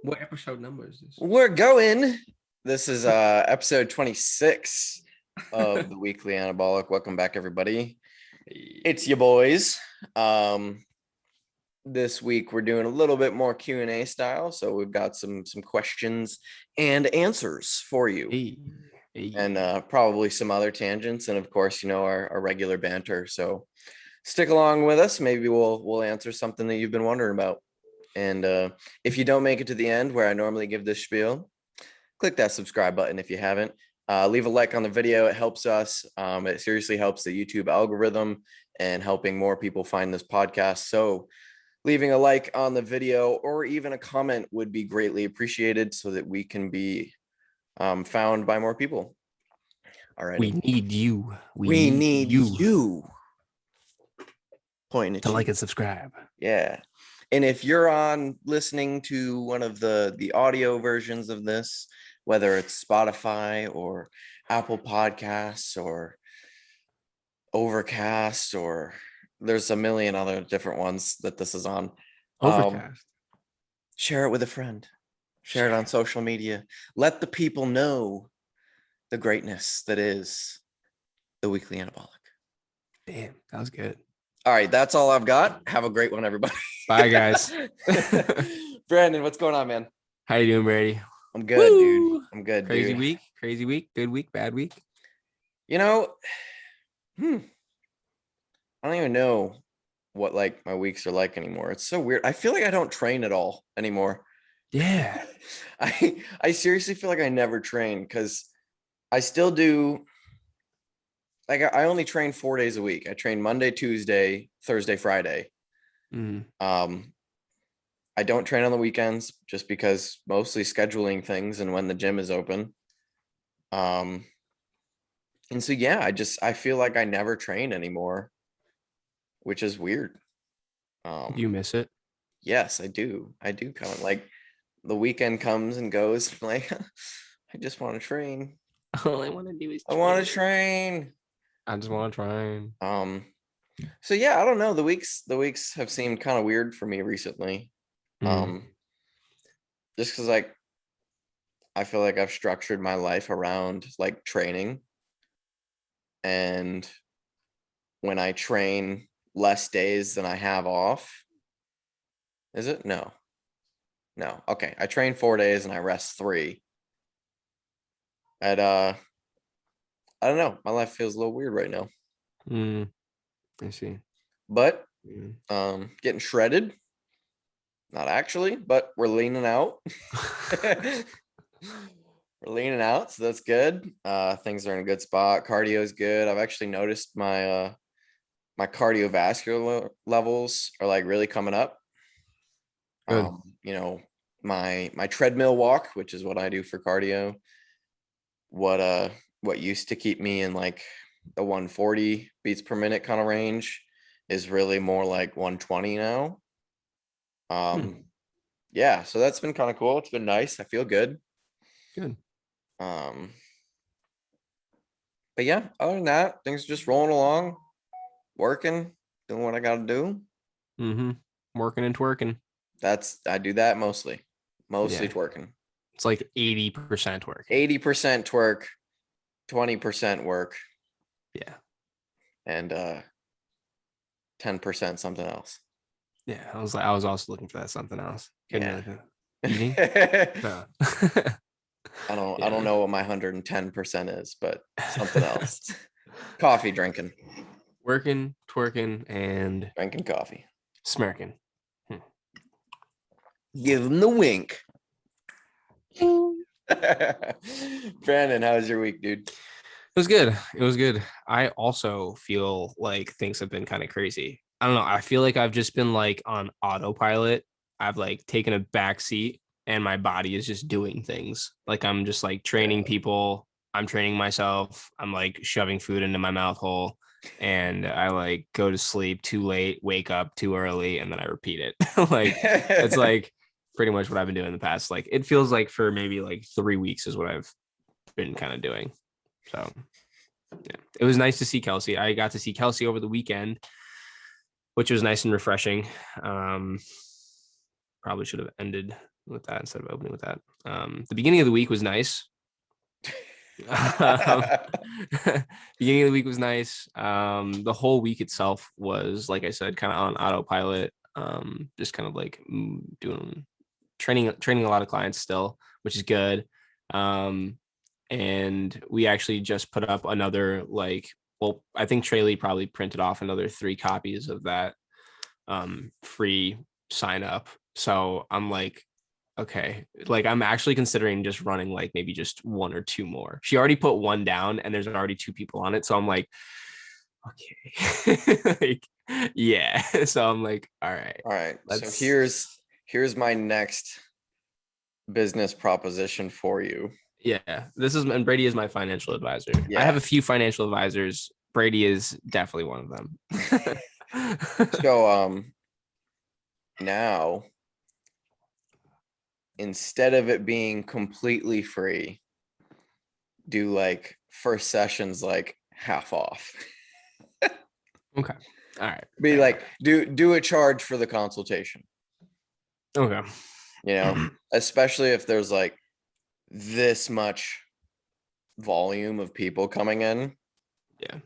What episode number is this? We're going. This is episode 26 of the Weekly Anabolic. Welcome back, everybody. It's your boys. This week we're doing a little bit more Q&A style, so we've got some questions and answers for you. And probably some other tangents, and of course, our regular banter. So stick along with us. Maybe we'll answer something that you've been wondering about. And if you don't make it to the end where I normally give this spiel, click that subscribe button if you haven't. Leave a like on the video. It helps us. It seriously helps the YouTube algorithm and helping more people find this podcast. So leaving a like on the video or even a comment would be greatly appreciated so that we can be found by more people. All right. We need you. We need you. Pointing to like and subscribe. Yeah. And if you're on listening to one of the audio versions of this, whether it's Spotify or Apple Podcasts or Overcast, or there's a million other different ones that this is on. Overcast. Share it with a friend. Share it on social media. Let the people know the greatness that is the Weekly Anabolic. Damn, that was good. All right, that's all I've got. Have a great one, everybody. Bye, guys. Brandon, what's going on, man? How you doing, Brady? I'm good, dude. I'm good. Crazy week, good week, bad week. I don't even know what like my weeks are like anymore. It's so weird. I feel like I don't train at all anymore. Yeah. I seriously feel like I never train because I still do. Like I only train 4 days a week. I train Monday, Tuesday, Thursday, Friday. I don't train on the weekends just because mostly scheduling things and when the gym is open. And so, yeah, I feel like I never train anymore, which is weird. Do you miss it? Yes, I do. I do kind of like the weekend comes and goes. I'm like, I just want to train. All I want to do is I want to train. I just want to train. So yeah, I don't know. The weeks have seemed kind of weird for me recently. Just because like I feel like I've structured my life around like training, and when I train less days than I have off, is it? No. Okay, I train 4 days and I rest 3. And I don't know. My life feels a little weird right now. I see. But getting shredded. Not actually, but we're leaning out. We're leaning out, so that's good. Things are in a good spot. Cardio is good. I've actually noticed my my cardiovascular levels are like really coming up. Good. My treadmill walk, which is what I do for cardio, what used to keep me in like the 140 beats per minute kind of range is really more like 120 now. Yeah, so that's been kind of cool. It's been nice. I feel good. But yeah, other than that, things are just rolling along, working, doing what I gotta do. Working and twerking. I do that mostly twerking. It's like 80% work. 80% twerk, 20% work. Yeah. And 10% something else. Yeah, I was also looking for that something else. Yeah. Eating? No. I don't know what my 110% is, but something else. Coffee drinking. Working, twerking, and drinking coffee. Smirking. Give him the wink. Brandon, how was your week, dude? It was good. I also feel like things have been kind of crazy. I don't know. I feel like I've just been like on autopilot. I've like taken a back seat and my body is just doing things. Like I'm just like training people. I'm training myself. I'm like shoving food into my mouth hole, and I like go to sleep too late, wake up too early, and then I repeat it. Like it's like pretty much what I've been doing in the past. Like it feels like for maybe like 3 weeks is what I've been kind of doing. So yeah, it was nice to see Kelsey. I got to see Kelsey over the weekend, which was nice and refreshing. Probably should have ended with that instead of opening with that. The beginning of the week was nice. Beginning of the week was nice. The whole week itself was, like I said, kind of on autopilot. Just kind of like doing training a lot of clients still, which is good. And we actually just put up another, like, well, I think Trey Lee probably printed off another 3 copies of that free sign up. So I'm like, okay, like I'm actually considering just running like maybe just 1 or 2 more. She already put 1 down and there's already 2 people on it. So I'm like, okay. Like, yeah. So I'm like, all right. So here's my next business proposition for you. Yeah. And Brady is my financial advisor. Yeah. I have a few financial advisors. Brady is definitely one of them. So now, instead of it being completely free, do like first sessions like half off. Okay. All right. Be like, do a charge for the consultation. Okay. You know, especially if there's like this much volume of people coming in. Yeah.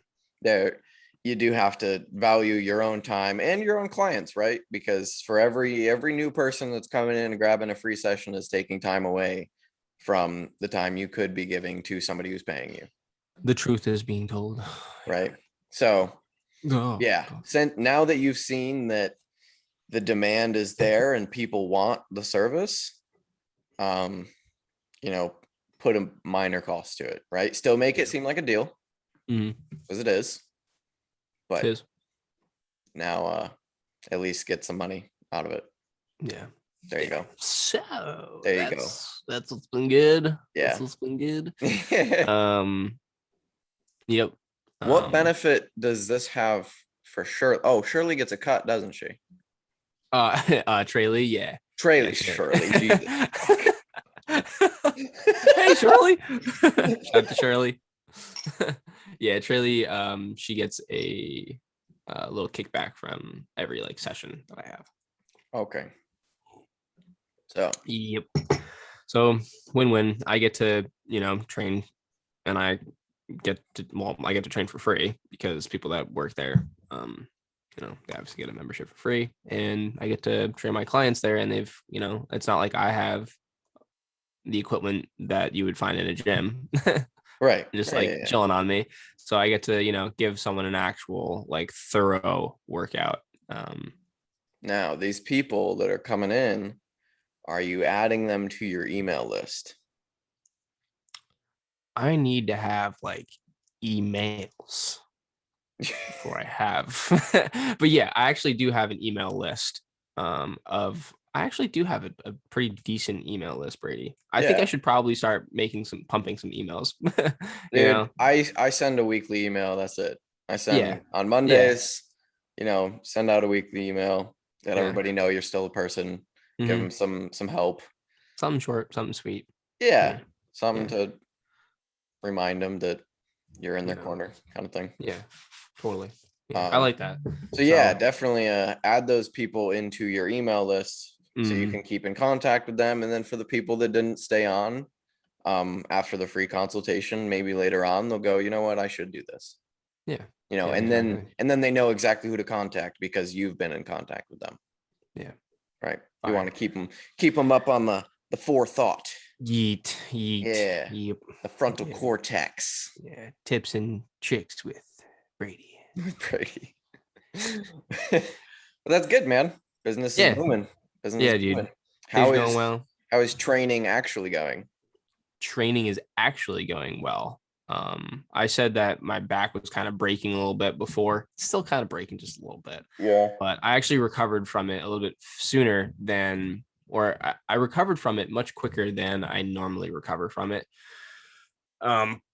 There, you do have to value your own time and your own clients, right? Because for every new person that's coming in and grabbing a free session is taking time away from the time you could be giving to somebody who's paying you. The truth is being told. Right. So now that you've seen that the demand is there and people want the service, put a minor cost to it, right? Still make it seem like a deal, because it is. But now at least get some money out of it. Yeah. There you go. So there you go. That's what's been good. Yeah. That's what's been good. Yep. What benefit does this have for Shirley? Oh, Shirley gets a cut, doesn't she? Trey Lee, yeah. Trey Lee, Shirley. Jesus. Hey, Shirley. Shout out to Shirley. Yeah, Trey Lee, she gets a little kickback from every like session that I have. Okay. So yep. So win-win. I get to, train, and I get to train for free because people that work there, they obviously get a membership for free, and I get to train my clients there, and they've, it's not like I have the equipment that you would find in a gym. Right. Just chilling on me. So I get to, give someone an actual like thorough workout. Now these people that are coming in, are you adding them to your email list? I need to have like emails before I have, but yeah, I actually do have an email list I actually do have a pretty decent email list, Brady. I think I should probably start pumping some emails. Dude, I send a weekly email. That's it. I send on Mondays, send out a weekly email, let everybody know you're still a person, give them some help. Something short, something sweet. Something to remind them that you're in their corner, kind of thing. Yeah, totally. I like that. So definitely add those people into your email list so you can keep in contact with them. And then for the people that didn't stay on after the free consultation, maybe later on they'll go, you know what, I should do this. Yeah. And then they know exactly who to contact because you've been in contact with them. Yeah. Right. You want to keep them up on the forethought. Yeet. Yeah. Yep. The frontal cortex. Yeah. Tips and tricks with Brady. Brady. Well, that's good, man. Business is booming. Business is booming. Dude. Going well. How is training actually going? Training is actually going well. I said that my back was kind of breaking a little bit before. It's still kind of breaking just a little bit. Yeah. But I actually recovered from it a little bit sooner I recovered from it much quicker than I normally recover from it.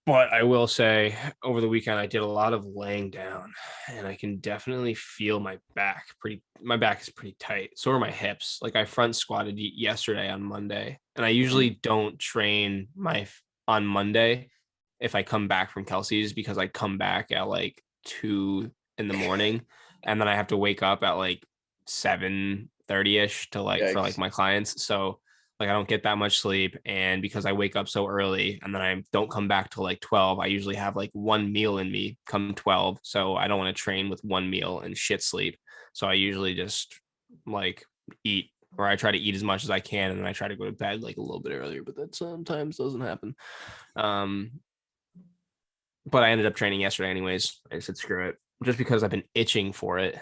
But I will say over the weekend, I did a lot of laying down, and I can definitely feel my back is pretty tight. So are my hips. Like I front squatted yesterday on Monday, and I usually don't train on Monday if I come back from Kelsey's, because I come back at like 2 a.m. and then I have to wake up at like 7:30ish to for like my clients. So Like I don't get that much sleep. And because I wake up so early and then I don't come back till like 12, I usually have like one meal in me come 12. So I don't want to train with one meal and shit sleep. So I usually just like eat, or I try to eat as much as I can. And then I try to go to bed like a little bit earlier, but that sometimes doesn't happen. But I ended up training yesterday anyways. I said, screw it, just because I've been itching for it,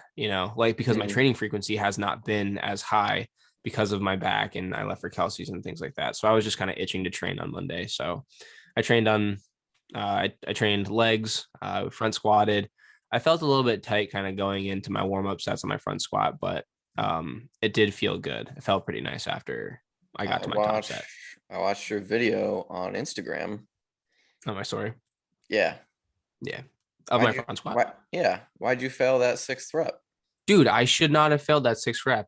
like because my training frequency has not been as high because of my back, and I left for Kelsey's and things like that. So I was just kind of itching to train on Monday. So I trained I trained legs, front squatted. I felt a little bit tight kind of going into my warm-up sets on my front squat, but it did feel good. It felt pretty nice after I got to my top set. I watched your video on Instagram. Oh, my story. Yeah. Of my front squat. Why'd you fail that 6th rep? Dude, I should not have failed that 6th rep.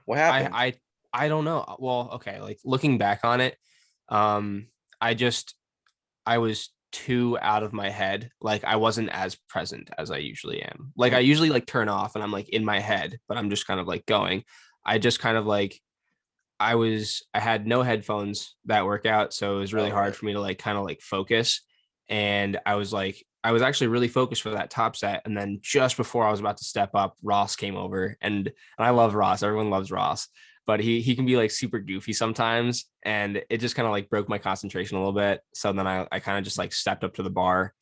What happened? I don't know. Well, okay, like looking back on it, I was too out of my head. Like I wasn't as present as I usually am. Like I usually like turn off and I'm like in my head, but I'm just kind of like going. I just kind of like I had no headphones that workout, so it was really hard for me to like kind of like focus. And I was actually really focused for that top set. And then just before I was about to step up, Ross came over, and I love Ross. Everyone loves Ross, but he can be like super goofy sometimes. And it just kind of like broke my concentration a little bit. So then I kind of just like stepped up to the bar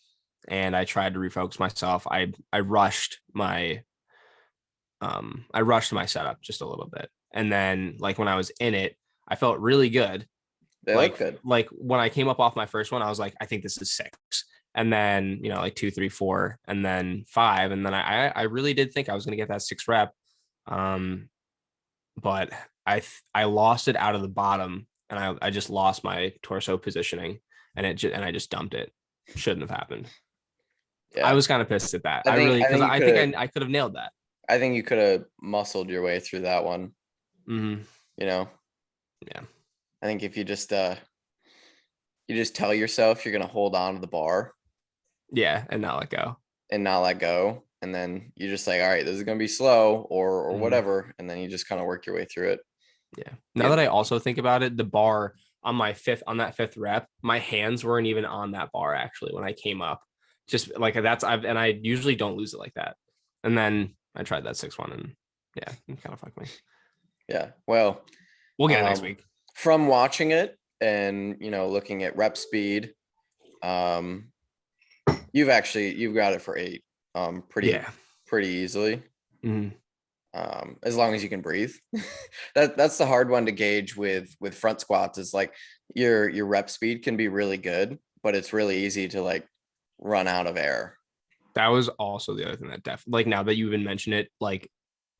and I tried to refocus myself. I rushed my setup just a little bit. And then like when I was in it, I felt really good. They look good. Like when I came up off my first one, I was like, I think this is 6. And then, like 2, 3, 4, and then 5. And then I really did think I was going to get that 6 rep. But I lost it out of the bottom, and I just lost my torso positioning, and I just dumped it. Shouldn't have happened. Yeah. I was kind of pissed at that. I think I could have nailed that. I think you could have muscled your way through that one. Mm-hmm. Yeah. I think if you just tell yourself you're going to hold on to the bar. Yeah. And not let go. And then you just like, all right, this is going to be slow or whatever. And then you just kind of work your way through it. Yeah. Now that I also think about it, the bar on that 5th rep, my hands weren't even on that bar actually when I came up. Just like and I usually don't lose it like that. And then I tried that 6th one, and yeah, it kind of fucked me. Yeah. Well, we'll get it next week. From watching it and, looking at rep speed, you've got it for 8, pretty easily. Mm-hmm. As long as you can breathe. That's the hard one to gauge with front squats. Is like your rep speed can be really good, but it's really easy to like run out of air. That was also the other thing that like now that you even mention it, like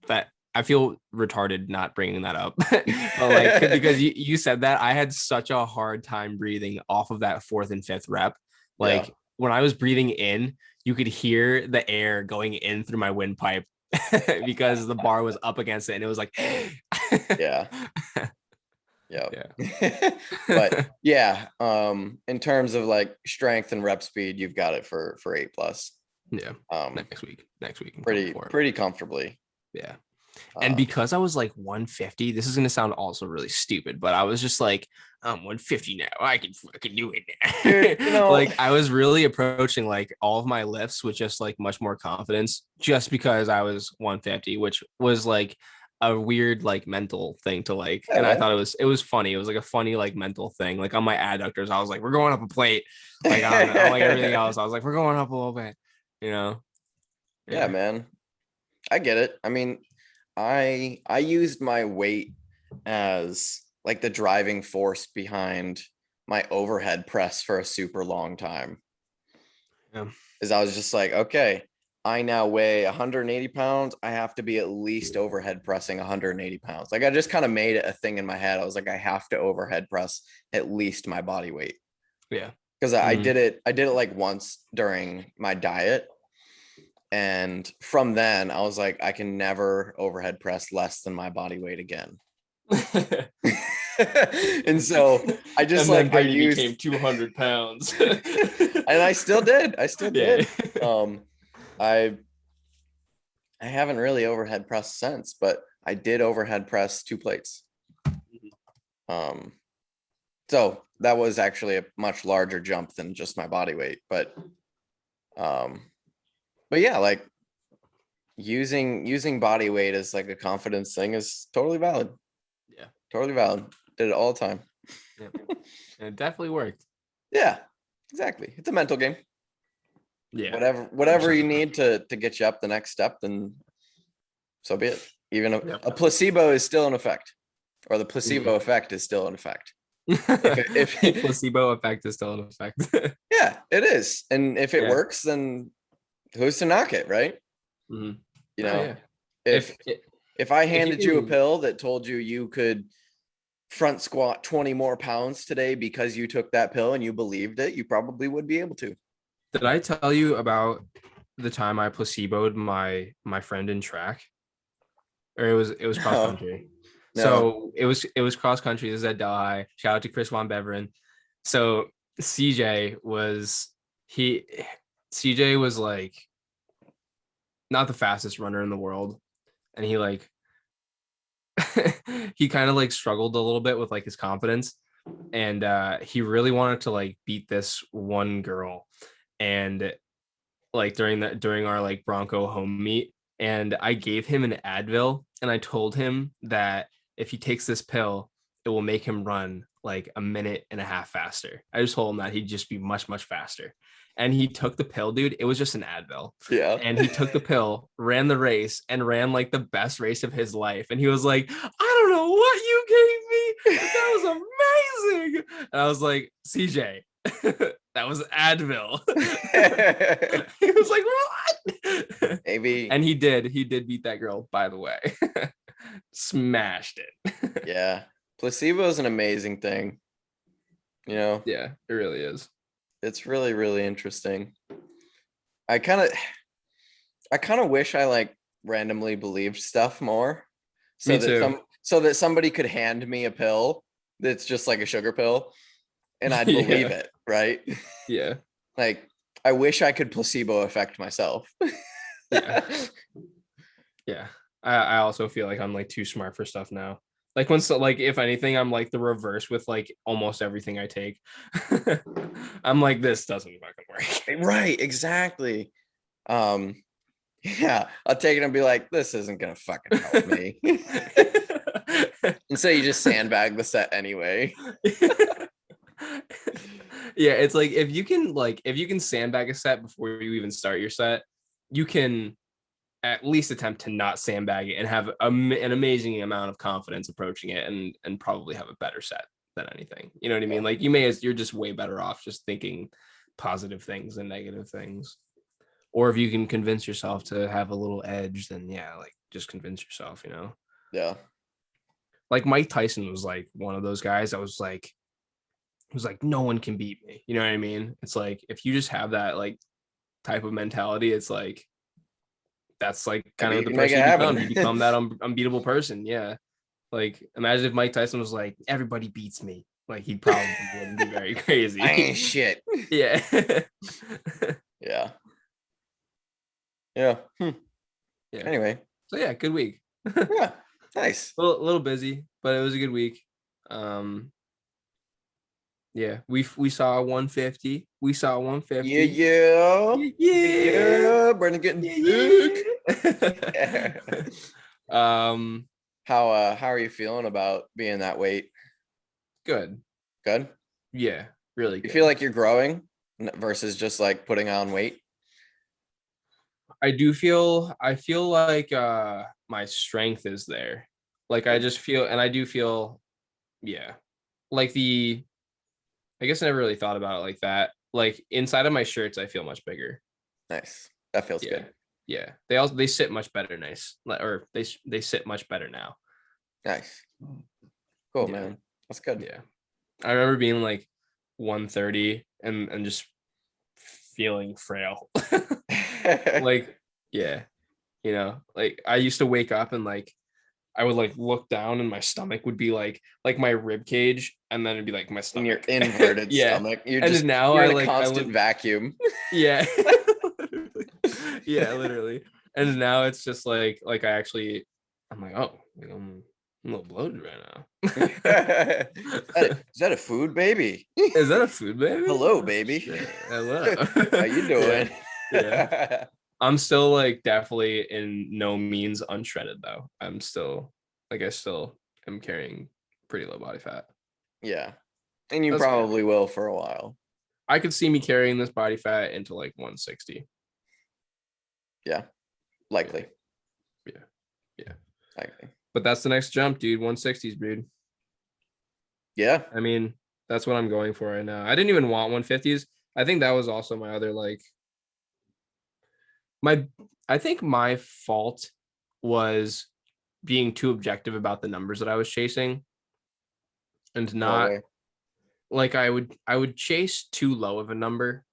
that I feel retarded not bringing that up. But like because you said that, I had such a hard time breathing off of that 4th and 5th rep. Like when I was breathing in, you could hear the air going in through my windpipe because the bar was up against it, and it was like yeah. But yeah, in terms of like strength and rep speed, you've got it for 8+. Yeah. Next week. Pretty comfortably. Yeah. And because I was like 150, this is going to sound also really stupid, but I was just like, I'm 150 now. I can do it now. Like I was really approaching like all of my lifts with just like much more confidence, just because I was 150, which was like a weird like mental thing to like. And I thought it was funny. It was like a funny like mental thing. Like on my adductors, I was like, we're going up a plate. Like on like everything else, I was like, we're going up a little bit. Yeah, man, I get it. I mean, I used my weight as like the driving force behind my overhead press for a super long time. Yeah. Because I was just like, okay, I now weigh 180 pounds. I have to be at least overhead pressing 180 pounds. Like I just kind of made it a thing in my head. I was like, I have to overhead press at least my body weight. Yeah. Because I did it like once during my diet. And from then I was like, I can never overhead press less than my body weight again. And so I just and like Brady became 200 pounds. And I still did. I haven't really overhead pressed since, but I did overhead press 2 plates. So that was actually a much larger jump than just my body weight, but yeah, like using body weight as like a confidence thing is totally valid. Yeah, totally valid. Did it all the time. Yeah. And it definitely worked. Yeah, exactly. It's a mental game. Yeah, whatever you need to get you up the next step, then so be it. Even a placebo is still in effect, or the placebo effect is still in effect. if the placebo effect is still in effect. Yeah, it is. And if it works, then who's to knock it, right? You know, if I handed you a pill that told you could front squat 20 more pounds today because you took that pill and you believed it, you probably would be able to. Did I tell you about the time I placeboed my friend in track? Or it was cross country. No. So it was cross country. This is at Delhi. Shout out to Chris Von Beveren. So CJ was like not the fastest runner in the world, and he like he kind of like struggled a little bit with like his confidence, and he really wanted to like beat this one girl, and like during our like Bronco home meet, and I gave him an Advil, and I told him that if he takes this pill, it will make him run like a minute and a half faster. I just told him that he'd just be much, much faster. And he took the pill, dude. It was just an Advil. Yeah. And he took the pill, ran the race, and ran like the best race of his life. And he was like, I don't know what you gave me. That was amazing. And I was like, CJ, that was Advil. He was like, what? Maybe. And he did beat that girl, by the way. Smashed it. Yeah. Placebo is an amazing thing. You know? Yeah, it really is. It's really, really interesting. I kind of wish I like randomly believed stuff more. So that somebody could hand me a pill that's just like a sugar pill and I'd believe it, right? Yeah. Like I wish I could placebo affect myself. Yeah. Yeah. I also feel like I'm like too smart for stuff now. Like like if anything, I'm like the reverse with like almost everything I take. I'm like, this doesn't fucking work. Right, exactly. Yeah, I'll take it and be like, this isn't gonna fucking help me. And so you just sandbag the set anyway. Yeah, it's like if you can sandbag a set before you even start your set, you can at least attempt to not sandbag it and have an amazing amount of confidence approaching it and probably have a better set than anything. You know what I mean? Like you're just way better off just thinking positive things than negative things. Or if you can convince yourself to have a little edge, then yeah, like just convince yourself, you know? Yeah. Like Mike Tyson was like one of those guys that was like, no one can beat me. You know what I mean? It's like, if you just have that like type of mentality, it's like, that's like kind of the person you become. You become that unbeatable person. Yeah. Like imagine if Mike Tyson was like, everybody beats me. Like he probably wouldn't be very crazy. I ain't shit. Yeah. Yeah. Yeah. Yeah. Anyway. So yeah, good week. Yeah. Nice. A little busy, but it was a good week. Yeah, we saw 150. We saw 150. Yeah. Brandon getting sick. How are you feeling about being that weight? Good. Yeah, really good. You feel like you're growing versus just like putting on weight? I feel like my strength is there. Like I just feel, and I do feel, yeah, like I guess I never really thought about it like that. Like inside of my shirts, I feel much bigger. Nice. That feels good. Yeah. They sit much better. Nice. Or they sit much better now. Nice. Cool, man. That's good. Yeah. I remember being like 130 and just feeling frail. Like, yeah. You know, like I used to wake up and like I would like look down and my stomach would be like my rib cage, and then it'd be like my stomach. In your inverted stomach. You're and just now you're in a constant vacuum. Yeah. Yeah, literally. And now it's just like I'm like, oh, I'm a little bloated right now. Is that a food baby? Is that a food baby? Hello, baby. Hello. How you doing? Yeah. I'm still like definitely in no means unshredded though. I'm still like I still am carrying pretty low body fat. Yeah. And you That's probably good. will for a while. I could see me carrying this body fat into like 160. Yeah. Likely. Yeah. Likely. But that's the next jump, dude. 160s, dude. Yeah. I mean, that's what I'm going for right now. I didn't even want 150s. I think that was also my other like I think my fault was being too objective about the numbers that I was chasing and What not way? like I would chase too low of a number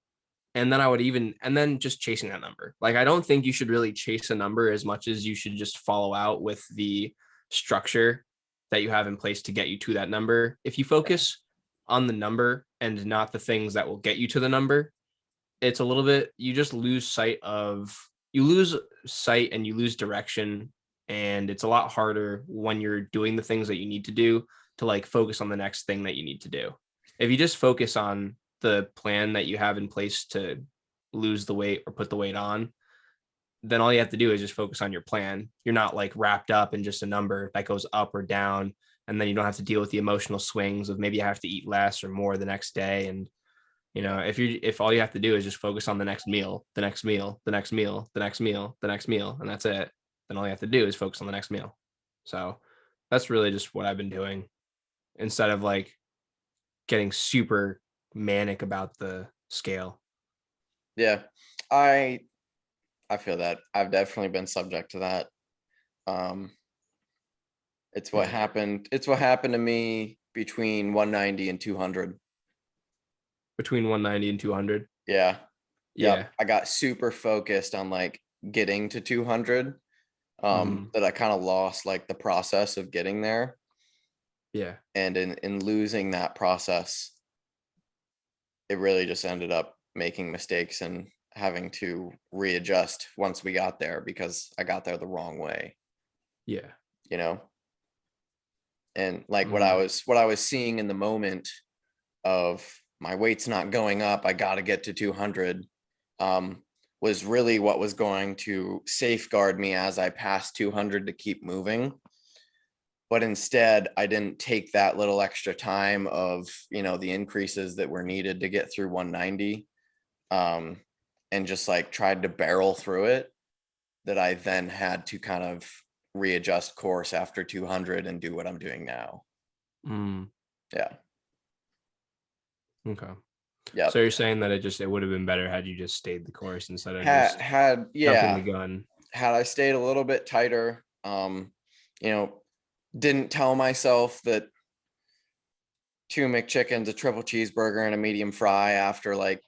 and then just chasing that number. Like I don't think you should really chase a number as much as you should just follow out with the structure that you have in place to get you to that number. If you focus on the number and not the things that will get you to the number, it's a little bit you just lose sight and you lose direction, and it's a lot harder when you're doing the things that you need to do to like focus on the next thing that you need to do. If you just focus on the plan that you have in place to lose the weight or put the weight on, then all you have to do is just focus on your plan. You're not like wrapped up in just a number that goes up or down, and then you don't have to deal with the emotional swings of maybe I have to eat less or more the next day. And if all you have to do is just focus on the next meal, the next meal, the next meal, the next meal, the next meal, and that's it, then all you have to do is focus on the next meal. So that's really just what I've been doing instead of like getting super manic about the scale. Yeah. I feel that. I've definitely been subject to that. It's what happened. It's what happened to me between 190 and 200. Between 190 and 200. Yeah. Yeah. Yep. I got super focused on like getting to 200. That I kind of lost like the process of getting there. Yeah. And in losing that process, it really just ended up making mistakes and having to readjust once we got there because I got there the wrong way. Yeah. You know? And like what I was seeing in the moment of my weight's not going up, I got to get to 200, was really what was going to safeguard me as I passed 200 to keep moving. But instead, I didn't take that little extra time of, the increases that were needed to get through 190, and just like tried to barrel through it, that I then had to kind of readjust course after 200 and do what I'm doing now. Yeah. Okay. Yeah. So you're saying that it would have been better had you just stayed the course instead of Had just jumping the yeah. gun. Had I stayed a little bit tighter, didn't tell myself that 2 McChickens, a triple cheeseburger, and a medium fry after like,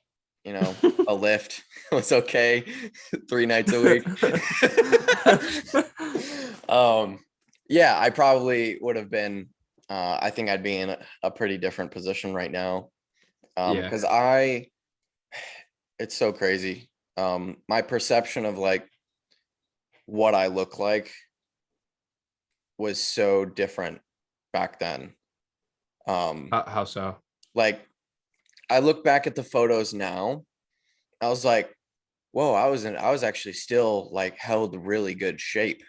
a lift was okay 3 nights a week. Yeah, I probably would have been, I think I'd be in a pretty different position right now. Because it's so crazy. My perception of like what I look like was so different back then. How so? Like I look back at the photos now, I was like, whoa, I was actually still like held really good shape.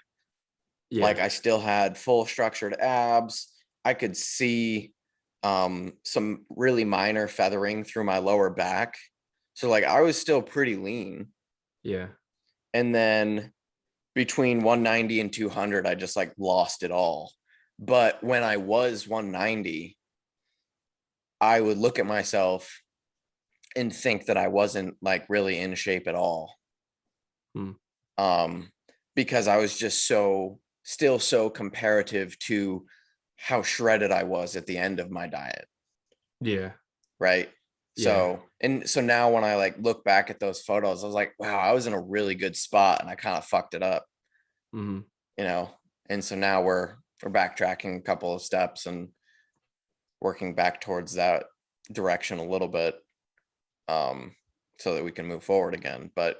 Yeah. Like I still had full structured abs. I could see some really minor feathering through my lower back. So like I was still pretty lean. Yeah. And then between 190 and 200, I just like lost it all. But when I was 190, I would look at myself and think that I wasn't like really in shape at all. Because I was just still so comparative to how shredded I was at the end of my diet. Yeah. Right. Yeah. So now when I like look back at those photos, I was like, wow, I was in a really good spot and I kind of fucked it up. And so now we're backtracking a couple of steps and working back towards that direction a little bit, so that we can move forward again. But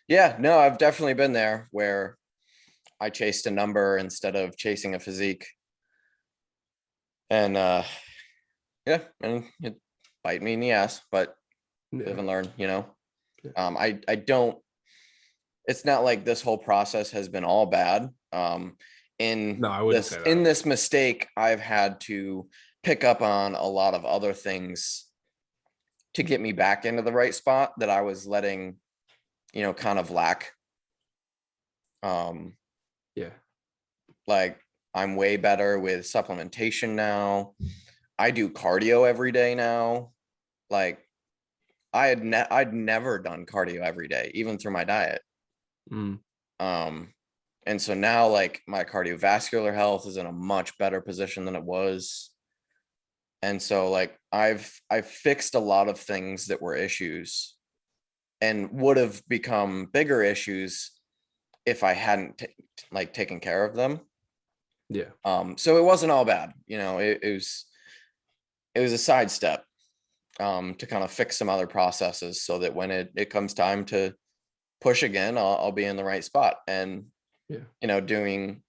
yeah, no, I've definitely been there where I chased a number instead of chasing a physique. And yeah, and it bite me in the ass, but live and learn, you know. I don't, it's not like this whole process has been all bad. No, I wouldn't say that. In this mistake, I've had to pick up on a lot of other things to get me back into the right spot that I was letting, you know, kind of lack. Yeah. Like I'm way better with supplementation now. I do cardio every day now. Like I'd never done cardio every day, even through my diet. And so now like my cardiovascular health is in a much better position than it was. And so like I've fixed a lot of things that were issues and would have become bigger issues if I hadn't taken care of them. Yeah. So it wasn't all bad, you know. It was a sidestep to kind of fix some other processes so that when it comes time to push again, I'll be in the right spot. And yeah, you know, doing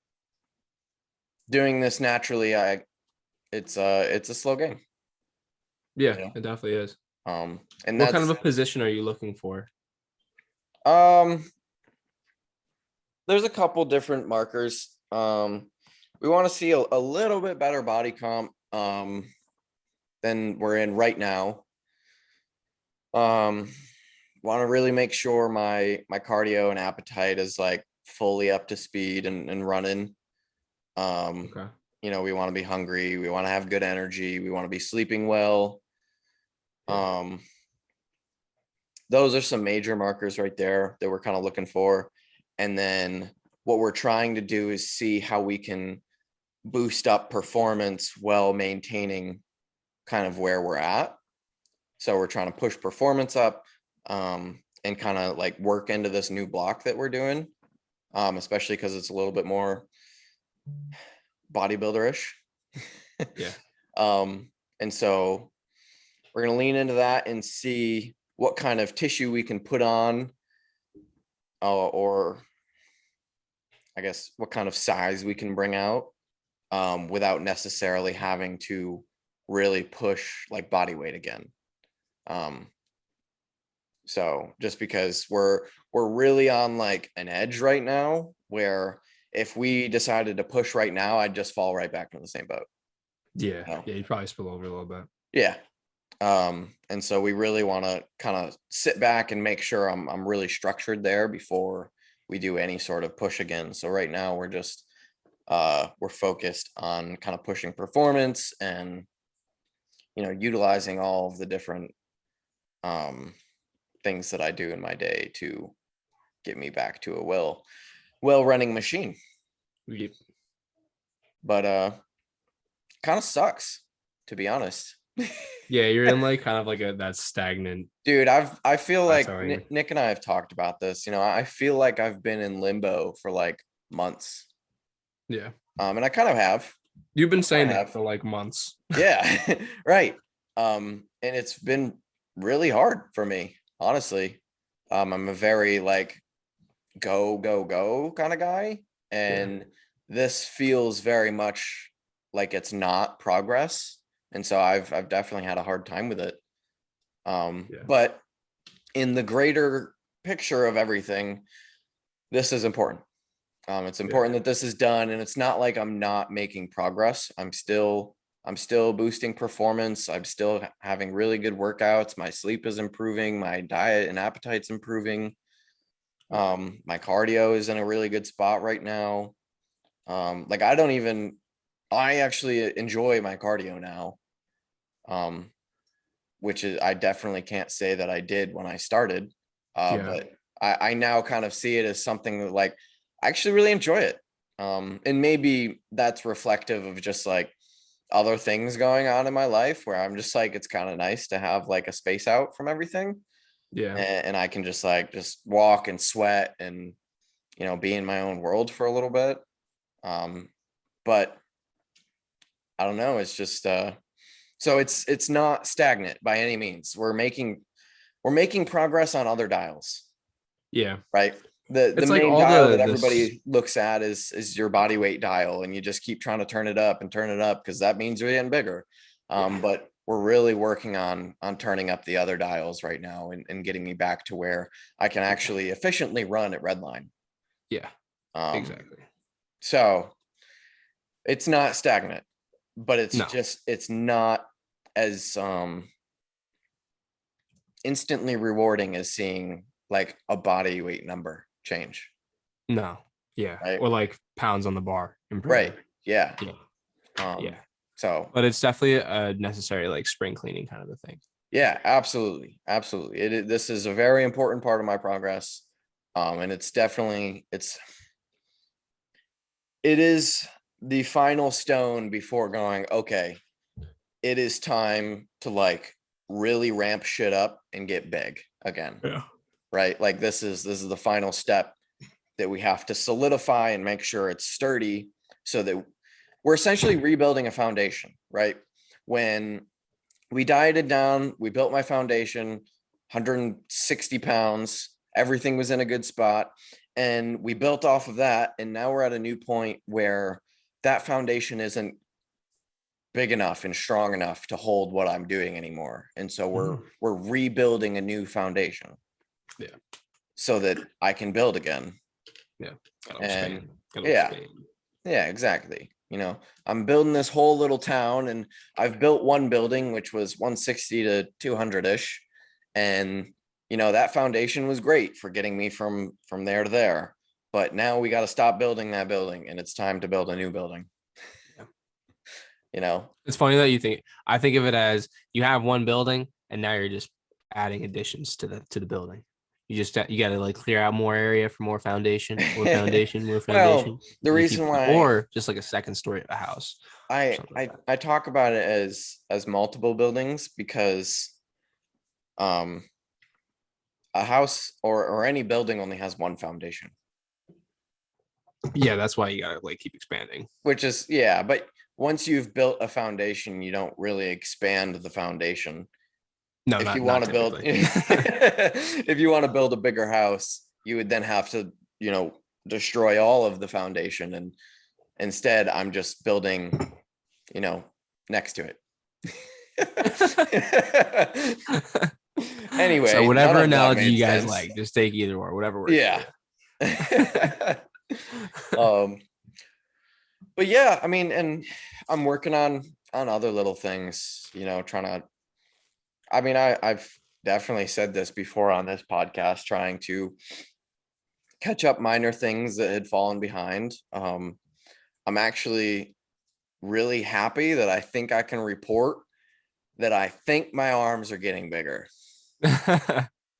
this naturally, it's a slow game. Yeah, You know? it definitely is. And what kind of a position are you looking for? There's a couple different markers. We want to see a little bit better body comp than we're in right now. Want to really make sure my cardio and appetite is like fully up to speed and running. Okay. You know, we want to be hungry, we want to have good energy, we want to be sleeping well. Yeah. Those are some major markers right there that we're kind of looking for. And then what we're trying to do is see how we can boost up performance while maintaining kind of where we're at. So we're trying to push performance up and kind of like work into this new block that we're doing, especially because it's a little bit more bodybuilderish. Yeah. And so we're going to lean into that and see what kind of tissue we can put on, or I guess what kind of size we can bring out without necessarily having to really push like body weight again. So just because we're really on like an edge right now, where if we decided to push right now, I'd just fall right back in the same boat. Yeah. You know? Yeah. You'd probably spill over a little bit. Yeah. And so we really want to kind of sit back and make sure I'm really structured there before we do any sort of push again. So right now we're just we're focused on kind of pushing performance and, you know, utilizing all of the different things that I do in my day to get me back to a well running machine. Yep. But kind of sucks, to be honest. Yeah, you're in like kind of like that stagnant. Dude, I feel like plateauing. Nick and I have talked about this. You know, I feel like I've been in limbo for like months. Yeah. And I kind of have. You've been saying that for like months. Yeah, right. And it's been really hard for me, honestly. I'm a very like go kind of guy, and this feels very much like it's not progress. And so I've definitely had a hard time with it. But in the greater picture of everything, this is important. It's important that this is done, and it's not like I'm not making progress. I'm still boosting performance. I'm still having really good workouts. My sleep is improving. My diet and appetite's improving. My cardio is in a really good spot right now. Like I actually enjoy my cardio now. Which is, I definitely can't say that I did when I started. But I now kind of see it as something that like, I actually really enjoy it. And maybe that's reflective of just like other things going on in my life where I'm just like, it's kind of nice to have like a space out from everything. Yeah. And I can just walk and sweat and, you know, be in my own world for a little bit. But I don't know. It's just, so it's not stagnant by any means. We're making progress on other dials. Yeah. Right. The It's like main all dial that the everybody looks at is your body weight dial, and you just keep trying to turn it up because that means you're getting bigger. But we're really working on turning up the other dials right now and getting me back to where I can actually efficiently run at Redline. Yeah, exactly. So it's not stagnant, but No. it's not as instantly rewarding as seeing like a body weight number change. No. Yeah. Right. Or like pounds on the bar. Right. Yeah. Yeah. So, but it's definitely a necessary like spring cleaning kind of a thing. Yeah, absolutely. Absolutely. This is a very important part of my progress. And it's definitely, it is the final stone before going, okay, it is time to like really ramp shit up and get big again. Yeah. Right. Like this is the final step that we have to solidify and make sure it's sturdy so that we're essentially rebuilding a foundation, right? When we dieted down, we built my foundation, 160 pounds, everything was in a good spot. And we built off of that. And now we're at a new point where that foundation isn't big enough and strong enough to hold what I'm doing anymore. And so we're rebuilding a new foundation. Yeah. So that I can build again. Yeah. And expand. Yeah, exactly. I'm building this whole little town, and I've built one building, which was 160 to 200-ish. And, that foundation was great for getting me from there to there. But now we got to stop building that building, and it's time to build a new building. Yeah. It's funny that I think of it as you have one building and now you're just adding additions to the building. You got to like clear out more area for more foundation. Well, the reason why, or just like a second story of a house. I talk about it as multiple buildings because a house or any building only has one foundation. Yeah, that's why you gotta like keep expanding. Which is but once you've built a foundation, you don't really expand the foundation. No, if you want to build if you want to build a bigger house, you would then have to, destroy all of the foundation. And instead, I'm just building, next to it. Anyway, so whatever analogy you guys like, just take either or, whatever works. Yeah. But yeah, I mean, and I'm working on other little things, trying to. I mean, I've definitely said this before on this podcast, trying to catch up minor things that had fallen behind. I'm actually really happy that I think I can report that I think my arms are getting bigger.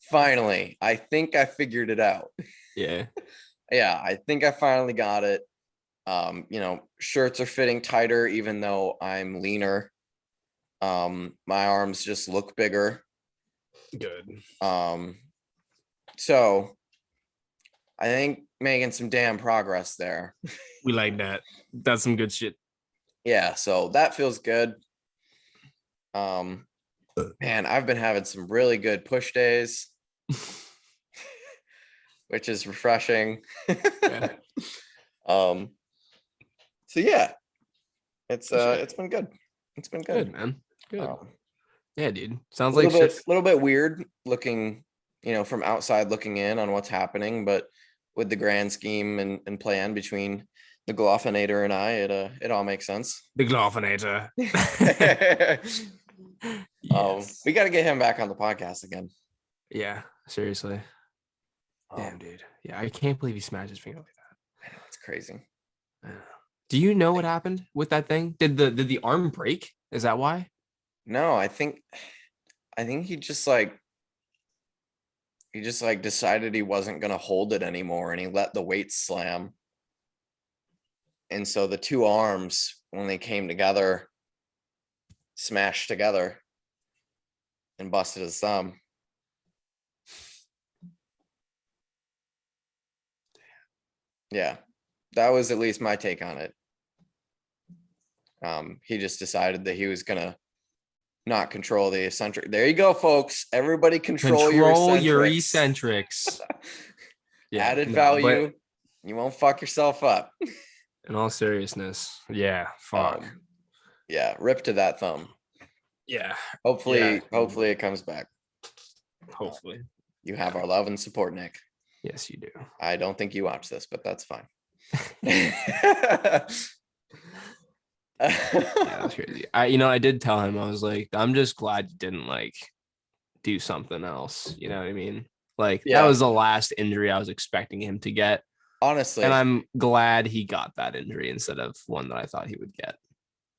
Finally, I think I figured it out. Yeah. Yeah, I think I finally got it. Shirts are fitting tighter, even though I'm leaner. My arms just look bigger. Good. So I think making some damn progress there. We like that. That's some good shit. Yeah, so that feels good. Man, I've been having some really good push days, which is refreshing. Yeah. So yeah, it's been good. It's been good, man. Good. Yeah, dude. Sounds like a little bit weird looking, from outside looking in on what's happening, but with the grand scheme and plan between the Gloffinator and I, it all makes sense. The Gloffinator. Yes. We got to get him back on the podcast again. Yeah, seriously. Damn, dude. Yeah, I can't believe he smashed his finger like that. I know, it's crazy. Do you know what happened with that thing? Did the arm break? Is that why? No, I think he just decided he wasn't going to hold it anymore, and he let the weight slam. And so the two arms, when they came together, smashed together and busted his thumb. Yeah, that was at least my take on it. He just decided that he was gonna not control the eccentric. There you go, folks. Everybody control your eccentrics. added value. You won't fuck yourself up. In all seriousness, yeah, fuck. Yeah, rip to that thumb. Yeah. Hopefully it comes back. Hopefully. You have our love and support, Nick. Yes, you do. I don't think you watch this, but that's fine. Yeah, that's crazy. I did tell him, I was like, I'm just glad you didn't like do something else. You know what I mean? Like that was the last injury I was expecting him to get. Honestly. And I'm glad he got that injury instead of one that I thought he would get.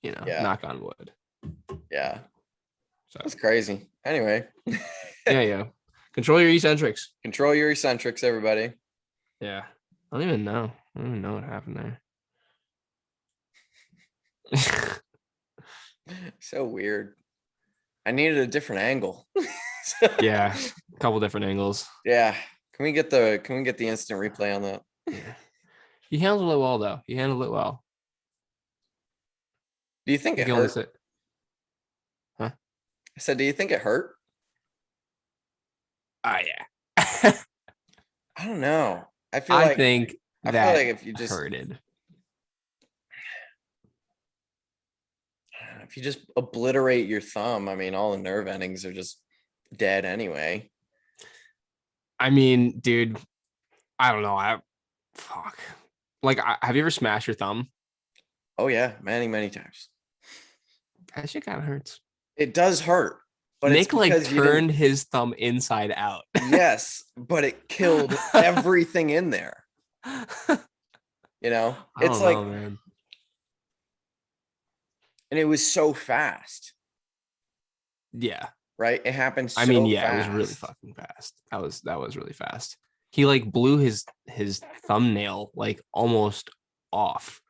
Knock on wood. Yeah. So that's crazy. Anyway. Yeah. Control your eccentrics. Control your eccentrics, everybody. Yeah. I don't even know what happened there. So weird. I needed a different angle. Yeah, a couple different angles. Yeah. Can we get the instant replay on that? Yeah. He handled it well, though. He handled it well. Do you think it hurt? Huh? I said, do you think it hurt? Yeah. I don't know. I feel like if you just hurted. If you just obliterate your thumb, I mean, all the nerve endings are just dead anyway. I mean, dude, I don't know. Fuck. Like, have you ever smashed your thumb? Oh yeah, many, many times. That shit kind of hurts. It does hurt. But Nick like turned his thumb inside out. Yes, but it killed everything in there. It's like, man. And it was so fast. Yeah. Right? It happened so fast. It was really fucking fast. That was really fast. He like blew his thumbnail like almost off.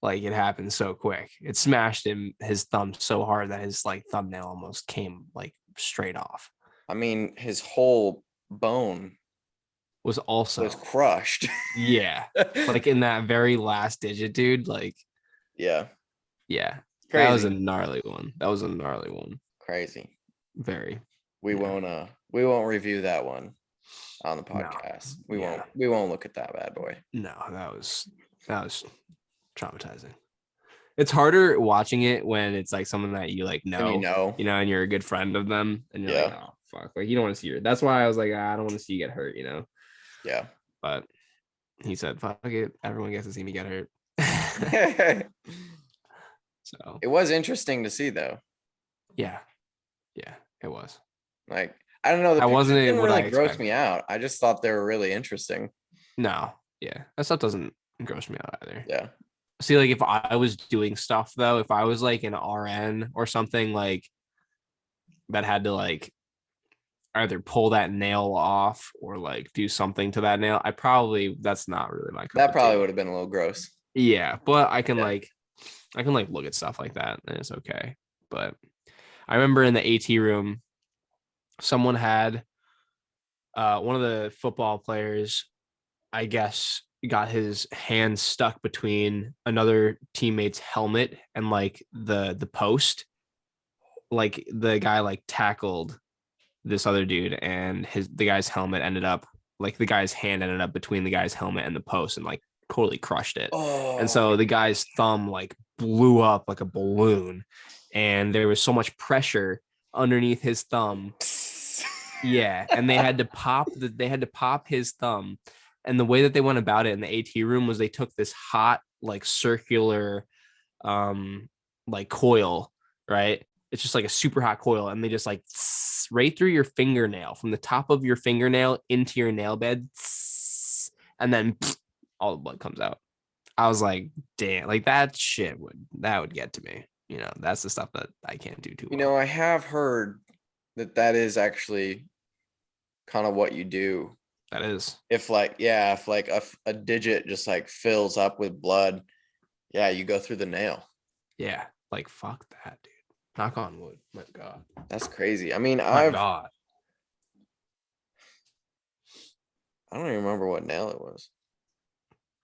Like it happened so quick. It smashed his thumb so hard that his like thumbnail almost came like straight off. I mean, his whole bone was crushed. Yeah. Like in that very last digit, dude. Like yeah. Crazy. That was a gnarly one. Crazy. Very. We won't review that one on the podcast. No. We won't look at that bad boy. No, that was traumatizing. It's harder watching it when it's like someone that you like know, and you're a good friend of them, and you're like, oh fuck, like you don't want to see her. That's why I was like, I don't want to see you get hurt, Yeah. But he said, fuck it, everyone gets to see me get hurt. So it was interesting to see, though. Yeah, it was. Like, I don't know. That wasn't didn't what really I gross me out. I just thought they were really interesting. No, that stuff doesn't gross me out either. Yeah. See, like if I was doing stuff though, if I was like an RN or something like that had to like either pull that nail off or like do something to that nail, that's not really my cup. That probably would have been a little gross. Yeah, but I can look at stuff like that and it's okay. But I remember in the AT room, someone had one of the football players, I guess, got his hand stuck between another teammate's helmet and like the post. Like the guy like tackled this other dude and the guy's helmet ended up like the guy's hand ended up between the guy's helmet and the post and like totally crushed it. Oh. And so the guy's thumb like blew up like a balloon and there was so much pressure underneath his thumb. Yeah, and they had to pop his thumb. And the way that they went about it in the AT room was they took this hot, like circular, like coil, right? It's just like a super hot coil. And they just like right through your fingernail, from the top of your fingernail into your nail bed. And then all the blood comes out. I was like, damn, like that would get to me. That's the stuff that I can't do too well. I have heard that is actually kind of what you do. That is. If a digit just like fills up with blood, you go through the nail. Yeah, like fuck that, dude. Knock on wood. My God. That's crazy. I mean, God. I don't even remember what nail it was.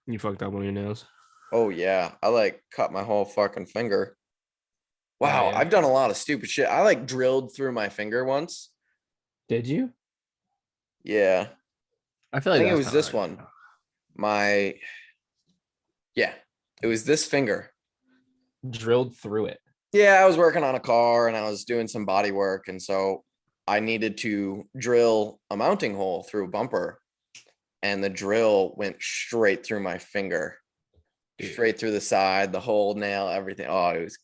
You fucked up one of your nails? Oh yeah. I like cut my whole fucking finger. Wow, I've done a lot of stupid shit. I like drilled through my finger once. Did you? Yeah. I feel like it that's was this one. It was this finger. Drilled through it. Yeah, I was working on a car and I was doing some body work. And so I needed to drill a mounting hole through a bumper. And the drill went straight through my finger, straight through the side, the whole nail, everything. Oh, it was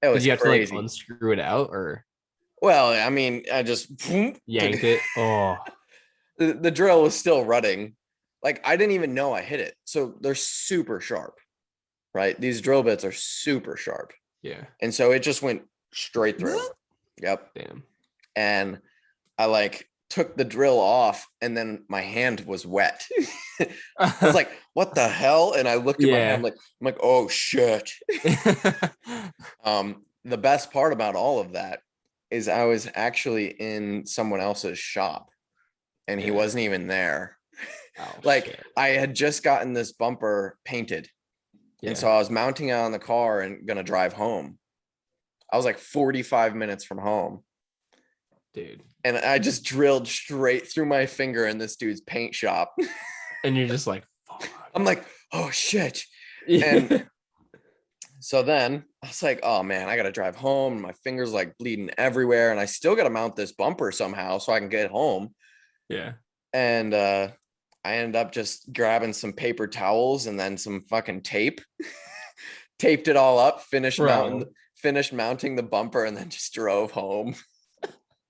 Did you have crazy. to like unscrew it out or? Well, I mean, I just yanked it. Oh, the drill was still running. Like I didn't even know I hit it. So they're super sharp, right? These drill bits are super sharp. Yeah. And so it just went straight through. Yep. Damn. And I like took the drill off and then my hand was wet. I was like, what the hell? And I looked at my hand, I'm like, oh shit. The best part about all of that is I was actually in someone else's shop and he wasn't even there. Oh, like shit. I had just gotten this bumper painted. And so I was mounting it on the car and gonna drive home. I was like 45 minutes from home. Dude. And I just drilled straight through my finger in this dude's paint shop. And you're just like, fuck. I'm like, oh shit. And so then I was like, oh man, I gotta drive home. My finger's like bleeding everywhere. And I still gotta mount this bumper somehow so I can get home. Yeah. And I ended up just grabbing some paper towels and then some fucking tape. Taped it all up, finished mounting the bumper, and then just drove home.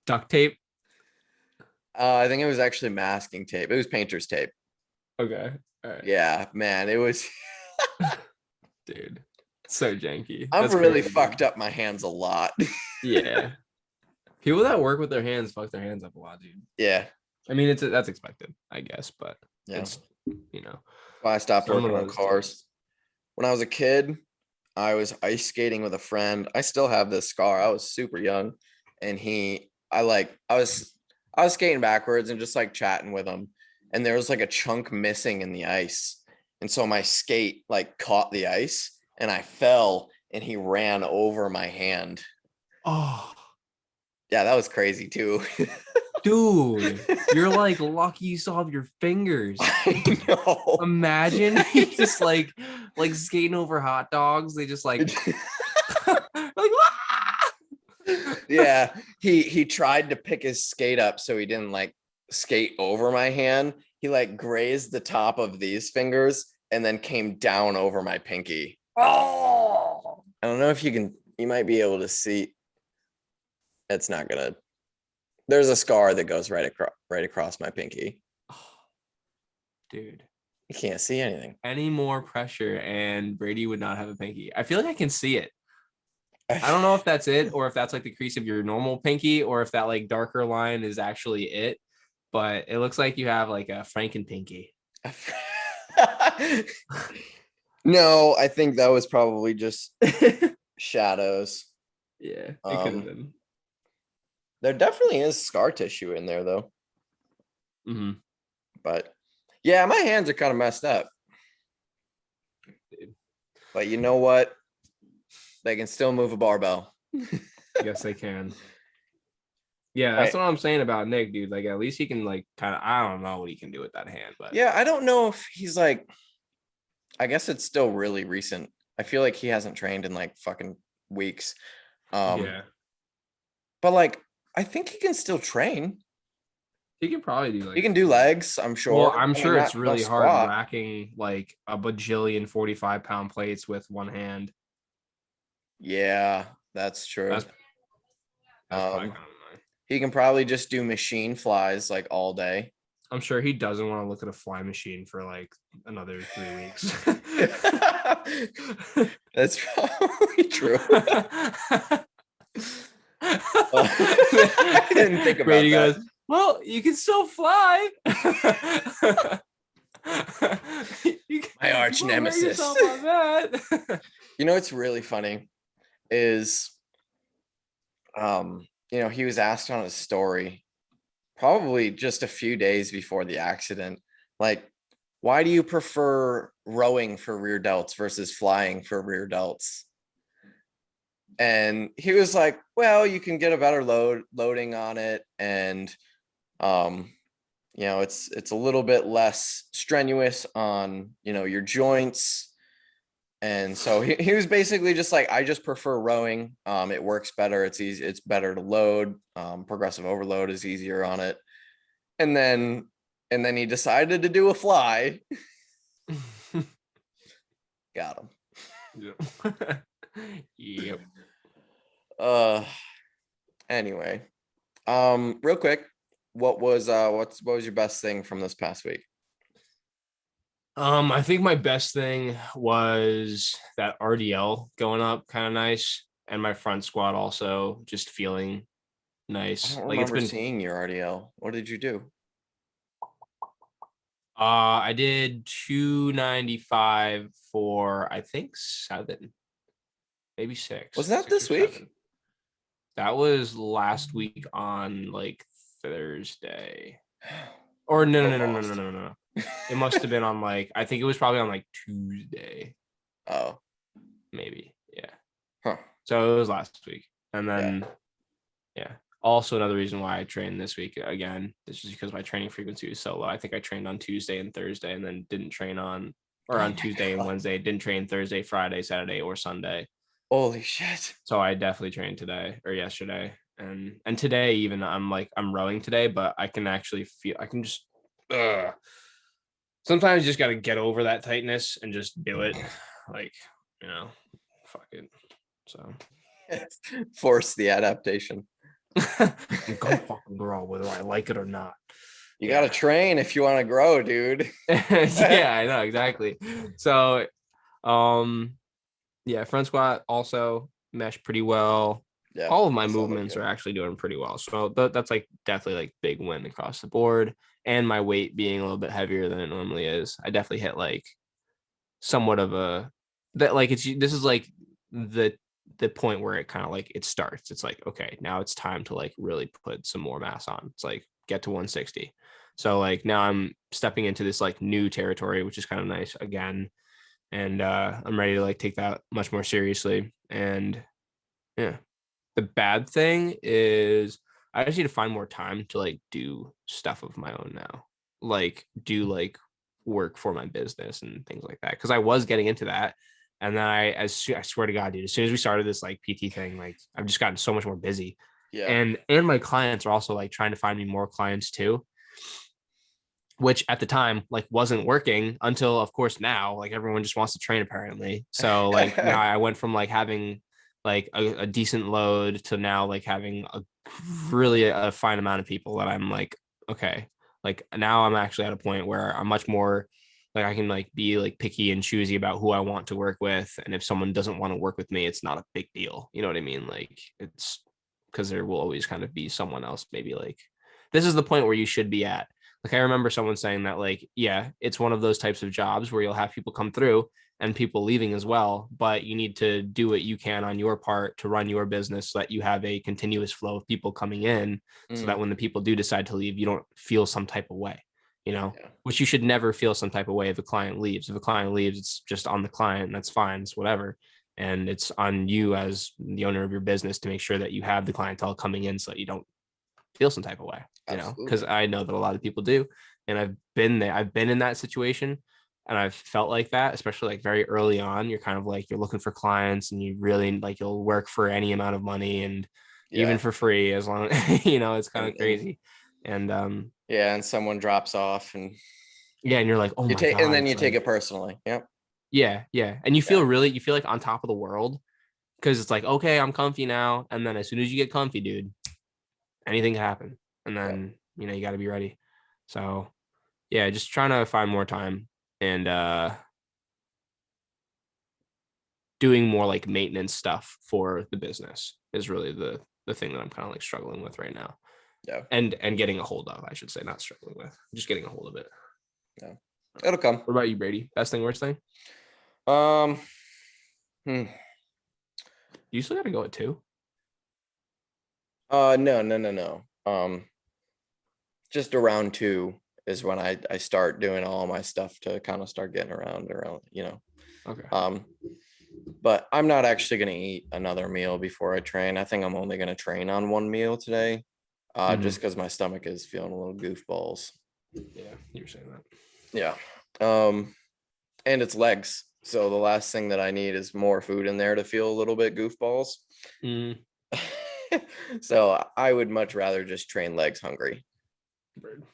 Duct tape? I think it was actually masking tape. It was painter's tape. Okay. All right. Yeah, man, it was. Dude, so janky. I've really fucked up my hands a lot. Yeah. People that work with their hands fuck their hands up a lot, dude. Yeah. I mean, that's expected, I guess, but it's, That's why I stopped working on cars. When I was a kid, I was ice skating with a friend. I still have this scar. I was super young, and I was skating backwards and just like chatting with him, and there was like a chunk missing in the ice, and so my skate like caught the ice, and I fell, and he ran over my hand. Oh, yeah, that was crazy too. Dude, you're like lucky you still have your fingers. I know. Imagine he's just like skating over hot dogs. They just like yeah. He tried to pick his skate up so he didn't like skate over my hand. He like grazed the top of these fingers and then came down over my pinky. Oh, I don't know if you might be able to see. It's not gonna. There's a scar that goes right across my pinky. Dude, you can't see anything. Any more pressure and Brady would not have a pinky. I feel like I can see it. I don't know if that's it or if that's like the crease of your normal pinky or if that like darker line is actually it, but it looks like you have like a Franken pinky. No, I think that was probably just shadows. Yeah, it could have been. There definitely is scar tissue in there though. Mm-hmm. But yeah, my hands are kind of messed up. Dude. But you know what? They can still move a barbell. Yes, they can. Yeah, that's what I'm saying about Nick, dude. Like, at least he can, like, kind of, I don't know what he can do with that hand, but yeah, I don't know if he's like, I guess it's still really recent. I feel like he hasn't trained in like fucking weeks. Yeah. But like, I think he can still train. He can probably do like. He can do legs, I'm sure. Well, I'm sure it's really hard racking like a bajillion 45-pound plates with one hand. Yeah, that's true. That's probably kind of annoying. He can probably just do machine flies like all day. I'm sure he doesn't want to look at a fly machine for like another 3 weeks. That's probably true. I didn't think about Brady that. Goes, well, you can still fly. My arch nemesis. You know what's really funny is, he was asked on his story probably just a few days before the accident, like, why do you prefer rowing for rear delts versus flying for rear delts? And he was like, well, you can get a better loading on it. And you know, it's a little bit less strenuous on, you know, your joints. And so he was basically just like, I just prefer rowing. It works better. It's easy. It's better to load. Progressive overload is easier on it. And then he decided to do a fly. Got him. Yep. Anyway, real quick, what was your best thing from this past week? I think my best thing was that RDL going up kind of nice, and my front squat also just feeling nice. I don't Like it's remember been seeing your RDL. What did you do? I did 295 for I think 7, maybe 6. Was that 6 this or week? 7. That was last week on like Thursday. Or no. It must have been on like, I think it was probably on like Tuesday. Oh, maybe. Yeah. huh. So it was last week. And then, Yeah. Also another reason why I trained this week again, this is because my training frequency was so low. I think I trained on Tuesday and Thursday and then didn't train on Tuesday and Wednesday, didn't train Thursday, Friday, Saturday, or Sunday. Holy shit. So I definitely trained today or yesterday. And today even I'm rowing today, but I can actually feel, I can just, sometimes you just got to get over that tightness and just do it. Like, you know, fuck it. So force the adaptation. I'm gonna fucking grow whether I like it or not. You gotta train if you want to grow, dude. Yeah, I know, exactly. So front squat also meshed pretty well. Yeah, all of my movements are actually doing pretty well, so that's like definitely like big win across the board. And my weight being a little bit heavier than it normally is, I definitely hit like somewhat of a that like this is like the point where it kind of like it starts. It's like, okay, now it's time to like really put some more mass on. It's like get to 160. So like now I'm stepping into this like new territory, which is kind of nice again. And I'm ready to like take that much more seriously. And yeah, the bad thing is I just need to find more time to like do stuff of my own now, like do like work for my business and things like that. Cause I was getting into that. And then I swear to God, dude, as soon as we started this like PT thing, like I've just gotten so much more busy. Yeah. And my clients are also like trying to find me more clients too, which at the time like wasn't working until of course now like everyone just wants to train apparently. So like now I went from like having like a decent load to now like having a really a fine amount of people that I'm like, okay, like now I'm actually at a point where I'm much more like I can like be like picky and choosy about who I want to work with. And if someone doesn't want to work with me, it's not a big deal. You know what I mean? Like it's because there will always kind of be someone else. Maybe like this is the point where you should be at. Like I remember someone saying that like, yeah, it's one of those types of jobs where you'll have people come through and people leaving as well, but you need to do what you can on your part to run your business so that you have a continuous flow of people coming in so that when the people do decide to leave, you don't feel some type of way, you know, which you should never feel some type of way if a client leaves. If a client leaves, it's just on the client and that's fine. It's whatever. And it's on you as the owner of your business to make sure that you have the clientele coming in so that you don't feel some type of way, you know, because I know that a lot of people do. And I've been there. I've been in that situation and I've felt like that, especially like very early on. You're kind of like, you're looking for clients and you really like, you'll work for any amount of money and even for free as long as, you know, it's kind of crazy. And and someone drops off and and you're like, oh my God. And then you take it personally. Yep. Yeah. And you feel you feel like on top of the world because it's like, okay, I'm comfy now. And then as soon as you get comfy, dude, anything can happen. And then, you know, you got to be ready. So yeah, just trying to find more time and doing more like maintenance stuff for the business is really the thing that I'm kind of like struggling with right now. Yeah. And getting a hold of, I should say, not struggling with, just getting a hold of it. Yeah. It'll come. What about you, Brady? Best thing, worst thing? You still got to go at 2? No. Just around 2 is when I start doing all my stuff to kind of start getting around, you know. Okay. But I'm not actually going to eat another meal before I train. I think I'm only going to train on one meal today, just because my stomach is feeling a little goofballs. Yeah, you were saying that. Yeah. And it's legs. So the last thing that I need is more food in there to feel a little bit goofballs. So I would much rather just train legs hungry. Bird.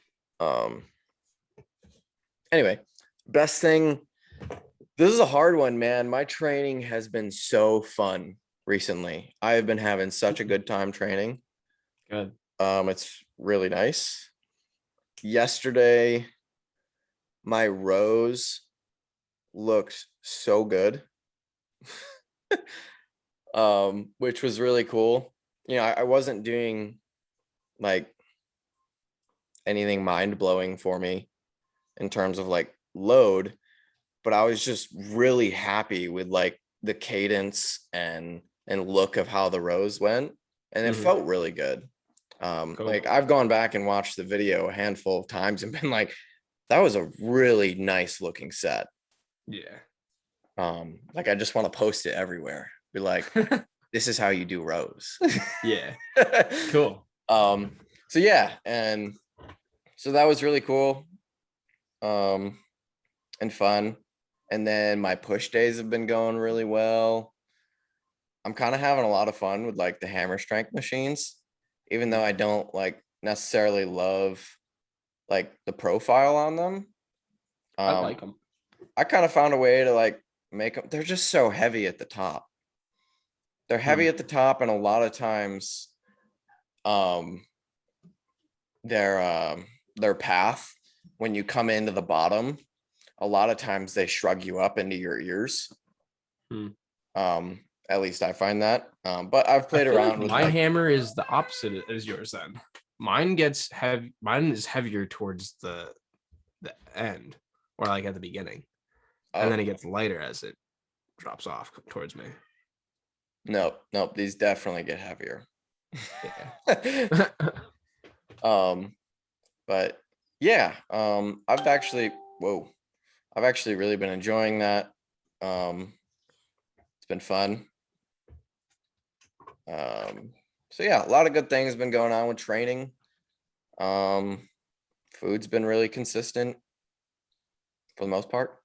Anyway, best thing. This is a hard one, man. My training has been so fun recently. I have been having such a good time training. Good. It's really nice. Yesterday, my rows looked so good. Which was really cool. You know, I wasn't doing like anything mind-blowing for me in terms of like load, but I was just really happy with like the cadence and look of how the rows went, and it felt really good. Cool. Like I've gone back and watched the video a handful of times and been like, that was a really nice looking set. Yeah. Like I just want to post it everywhere. Be like, this is how you do rows. Yeah. Cool. So yeah, and so that was really cool. And fun. And then my push days have been going really well. I'm kind of having a lot of fun with like the hammer strength machines, even though I don't like necessarily love like the profile on them. I like them. I kind of found a way to like make them. They're just so heavy at the top. They're heavy at the top, and a lot of times, their path when you come into the bottom, a lot of times they shrug you up into your ears. At least I find that. But I've played around like with my hammer is the opposite as yours then. Mine gets heavy. Mine is heavier towards the end, or like at the beginning. And then it gets lighter as it drops off towards me. Nope. These definitely get heavier. Yeah. But yeah, I've actually really been enjoying that. It's been fun. So yeah, a lot of good things been going on with training. Food's been really consistent for the most part.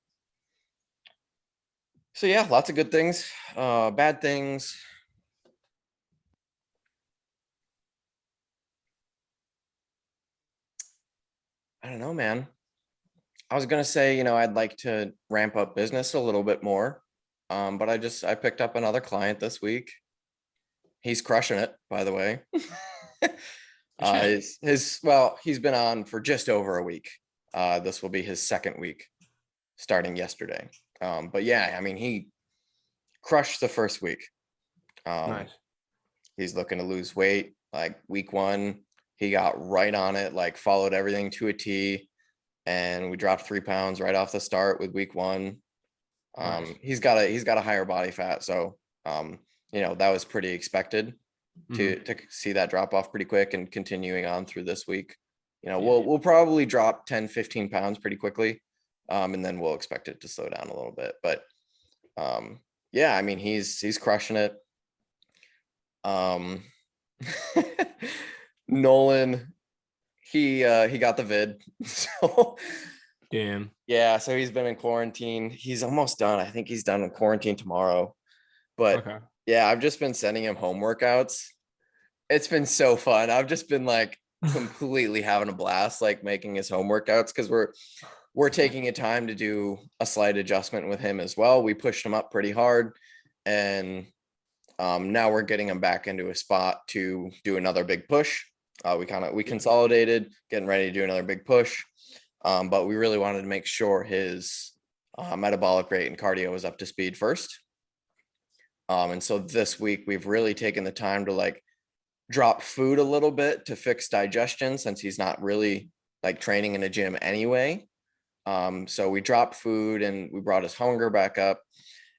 So yeah, lots of good things, bad things. I don't know, man. I was gonna say, I'd like to ramp up business a little bit more. But I picked up another client this week. He's crushing it, by the way. He's been on for just over a week. This will be his second week, starting yesterday. But yeah, I mean, he crushed the first week. Nice. He's looking to lose weight. Like week 1, he got right on it, like followed everything to a T, and we dropped 3 pounds right off the start with week 1. Nice. He's got a higher body fat, so that was pretty expected to see that drop off pretty quick, and continuing on through this week. We'll probably drop 10-15 pounds pretty quickly, and then we'll expect it to slow down a little bit. But yeah, I mean, he's crushing it. Nolan, he got the vid. So damn. Yeah, so he's been in quarantine. He's almost done. I think he's done in quarantine tomorrow. But yeah, I've just been sending him home workouts. It's been so fun. I've just been like completely having a blast, like making his home workouts, because we're taking a time to do a slight adjustment with him as well. We pushed him up pretty hard, and now we're getting him back into a spot to do another big push. We consolidated, getting ready to do another big push. But we really wanted to make sure his metabolic rate and cardio was up to speed first. And so this week we've really taken the time to like drop food a little bit to fix digestion, since he's not really like training in a gym anyway. So we dropped food and we brought his hunger back up.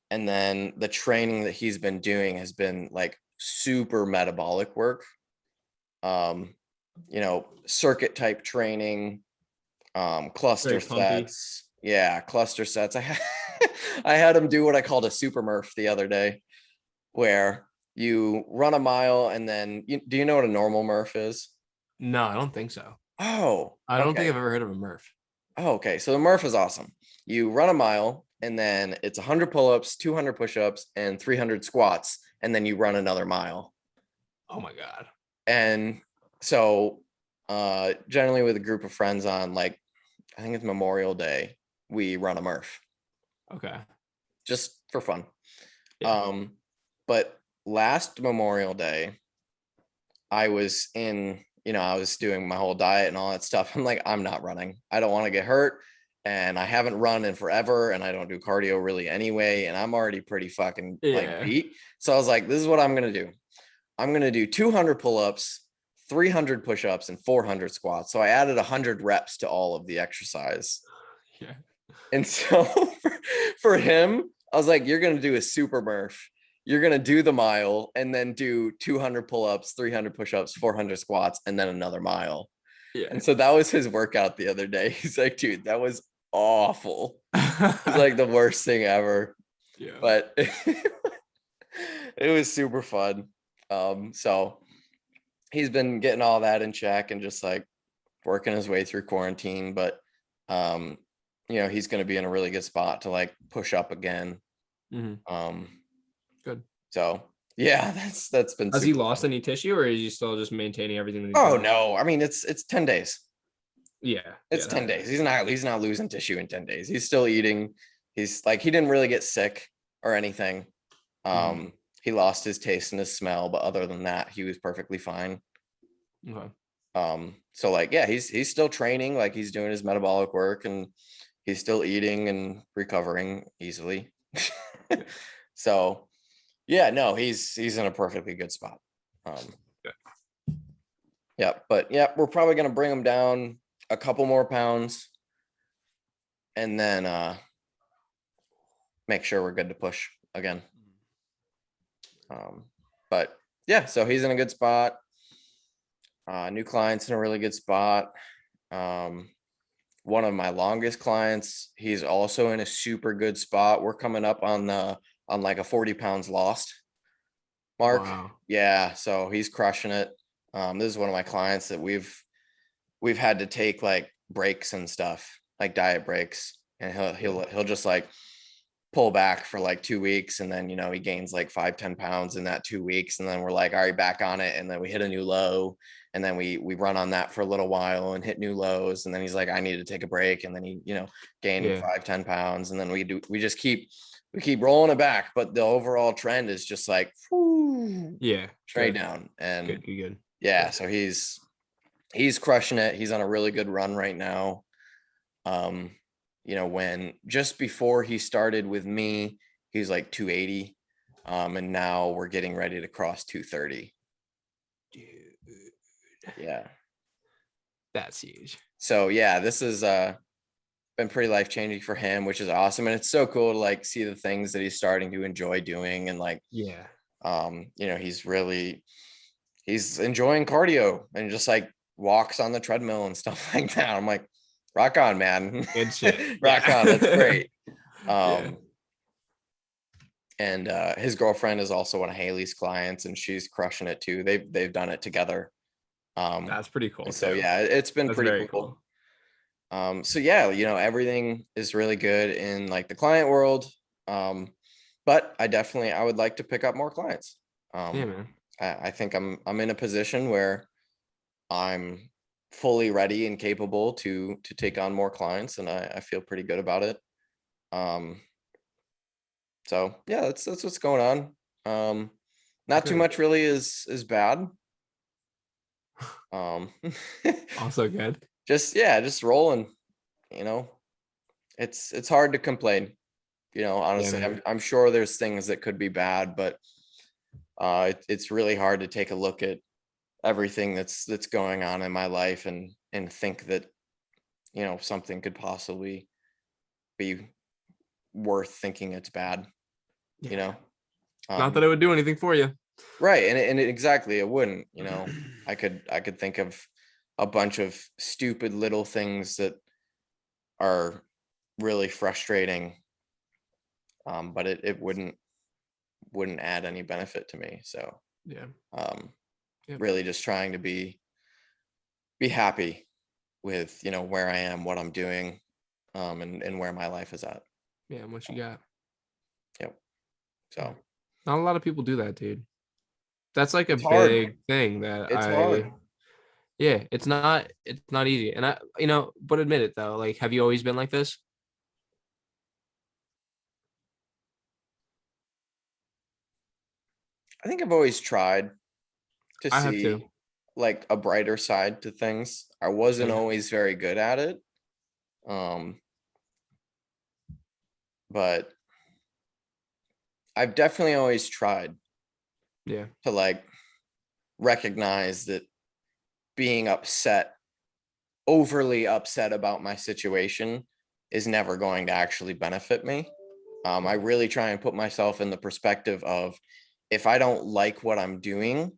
And then the training that he's been doing has been like super metabolic work. Circuit type training, cluster sets. Yeah, cluster sets. I had him do what I called a super Murph the other day, where you run a mile and then do you know what a normal Murph is? No, I don't think so. Oh, I don't think okay. I've ever heard of a Murph. Oh, okay. So the Murph is awesome. You run a mile and then it's 100 pull-ups, 200 push-ups, and 300 squats, and then you run another mile. Oh my God. And so generally with a group of friends on, like, I think it's Memorial Day, we run a Murph. Okay. Just for fun. Yeah. But last Memorial Day, I was I was doing my whole diet and all that stuff. I'm like, I'm not running. I don't want to get hurt. And I haven't run in forever. And I don't do cardio really anyway. And I'm already pretty fucking like beat. So I was like, this is what I'm going to do. I'm going to do 200 pull-ups, 300 push-ups, and 400 squats. So I added 100 reps to all of the exercise. Yeah. And so for him, I was like, you're going to do a super Murph. You're going to do the mile and then do 200 pull-ups, 300 push-ups, 400 squats, and then another mile. Yeah. And so that was his workout the other day. He's like, dude, that was awful. It was like the worst thing ever. Yeah. But it was super fun. So he's been getting all that in check and just like working his way through quarantine. But he's going to be in a really good spot to like push up again. Good. So yeah, that's been. Has he lost any tissue, or is he still just maintaining everything? Oh no, I mean it's 10 days. Yeah, it's 10 days. He's not losing tissue in 10 days. He's still eating. He's like, he didn't really get sick or anything. He lost his taste and his smell, but other than that, he was perfectly fine. Okay. So like, yeah, he's still training, like he's doing his metabolic work and he's still eating and recovering easily. So yeah, no, he's in a perfectly good spot. Yeah, but yeah, we're probably gonna bring him down a couple more pounds and then make sure we're good to push again. But yeah, so he's in a good spot. New clients in a really good spot. One of my longest clients, he's also in a super good spot. We're coming up on like a 40 pounds lost mark. Wow. Yeah, so he's crushing it. This is one of my clients that we've had to take like breaks and stuff, like diet breaks, and he'll just like pull back for like 2 weeks, and then he gains like 5-10 pounds in that 2 weeks, and then we're like, all right, back on it, and then we hit a new low, and then we run on that for a little while and hit new lows, and then he's like, I need to take a break, and then he gained 5-10 pounds, and then we just keep rolling it back, but the overall trend is just like straight down. And good. Yeah, so he's crushing it. He's on a really good run right now. When just before he started with me, he was like 280. And now we're getting ready to cross 230. Dude. Yeah. That's huge. So yeah, this has been pretty life-changing for him, which is awesome. And it's so cool to like see the things that he's starting to enjoy doing. And like, he's enjoying cardio and just like walks on the treadmill and stuff like that. I'm like, rock on, man. Good shit. Rock on. That's great. And his girlfriend is also one of Haley's clients, and she's crushing it too. They've done it together. That's pretty cool. So yeah, it's been pretty cool. So yeah, everything is really good in like the client world. But I would like to pick up more clients. Man. I think I'm in a position where I'm fully ready and capable to take on more clients, and I feel pretty good about it. So yeah, that's what's going on. Not too much really is bad. Also good. Just rolling. It's hard to complain. Honestly, I'm sure there's things that could be bad, but it's really hard to take a look at everything that's going on in my life and think that something could possibly be worth thinking it's bad. Not that it would do anything for you, right? And exactly, it wouldn't. I could think of a bunch of stupid little things that are really frustrating, but it wouldn't add any benefit to me. So really just trying to be happy with, you know, where I am, what I'm doing, and where my life is at. Yeah, and what you got. Yep. So not a lot of people do that, dude. That's like a hard. big thing that It's hard. Yeah, it's not easy. And I, but admit it though, like, have you always been like this? I think I've always tried to I have see too. like a brighter side to things. I wasn't Yeah. always very good at it. But I've definitely always tried Yeah. to like recognize that being overly upset about my situation is never going to actually benefit me. I really try and put myself in the perspective of, if I don't like what I'm doing,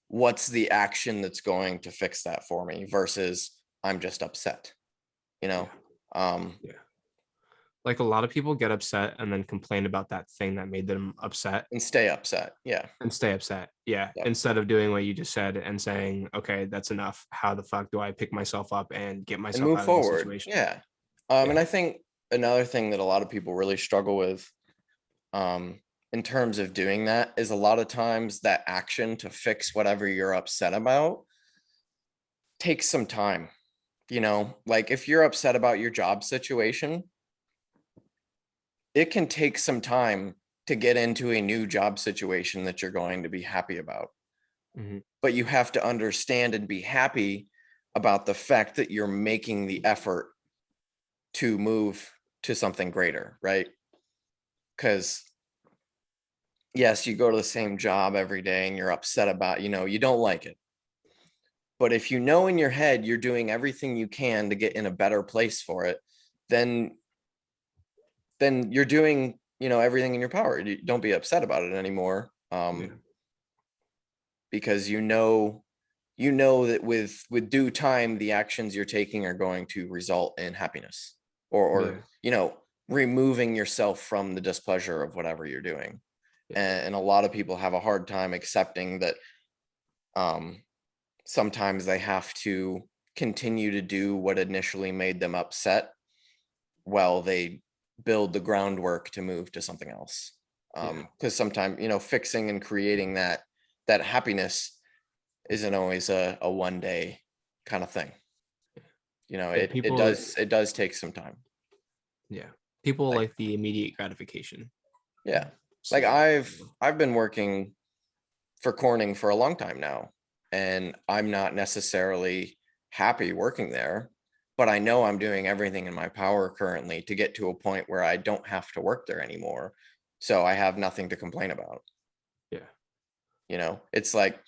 what's the action that's going to fix that for me versus I'm just upset, you know? Yeah. Like, a lot of people get upset and then complain about that thing that made them upset And stay upset. Yeah. and stay upset. Yeah. Yep. Instead of doing what you just said and saying, okay, that's enough. How the fuck do I pick myself up and get And myself move out of this forward. situation? Yeah. And I think another thing that a lot of people really struggle with, in terms of doing that, is a lot of times that action to fix whatever you're upset about takes some time. You know, like if you're upset about your job situation, it can take some time to get into a new job situation that you're going to be happy about. Mm-hmm. But you have to understand and be happy about the fact that you're making the effort to move to something greater, right? Because yes, you go to the same job every day and you're upset about, you know, you don't like it. But if you know in your head you're doing everything you can to get in a better place for it, then you're doing, you know, everything in your power. You don't be upset about it anymore. Because you know that with due time, the actions you're taking are going to result in happiness, or you know, removing yourself from the displeasure of whatever you're doing. And a lot of people have a hard time accepting that sometimes they have to continue to do what initially made them upset while they build the groundwork to move to something else. Because sometimes, you know, fixing and creating that happiness isn't always a one day kind of thing. You know, it does take some time. Yeah. People like the immediate gratification. Yeah. Like I've been working for Corning for a long time now, and I'm not necessarily happy working there, but I know I'm doing everything in my power currently to get to a point where I don't have to work there anymore. So I have nothing to complain about. Yeah. You know, it's like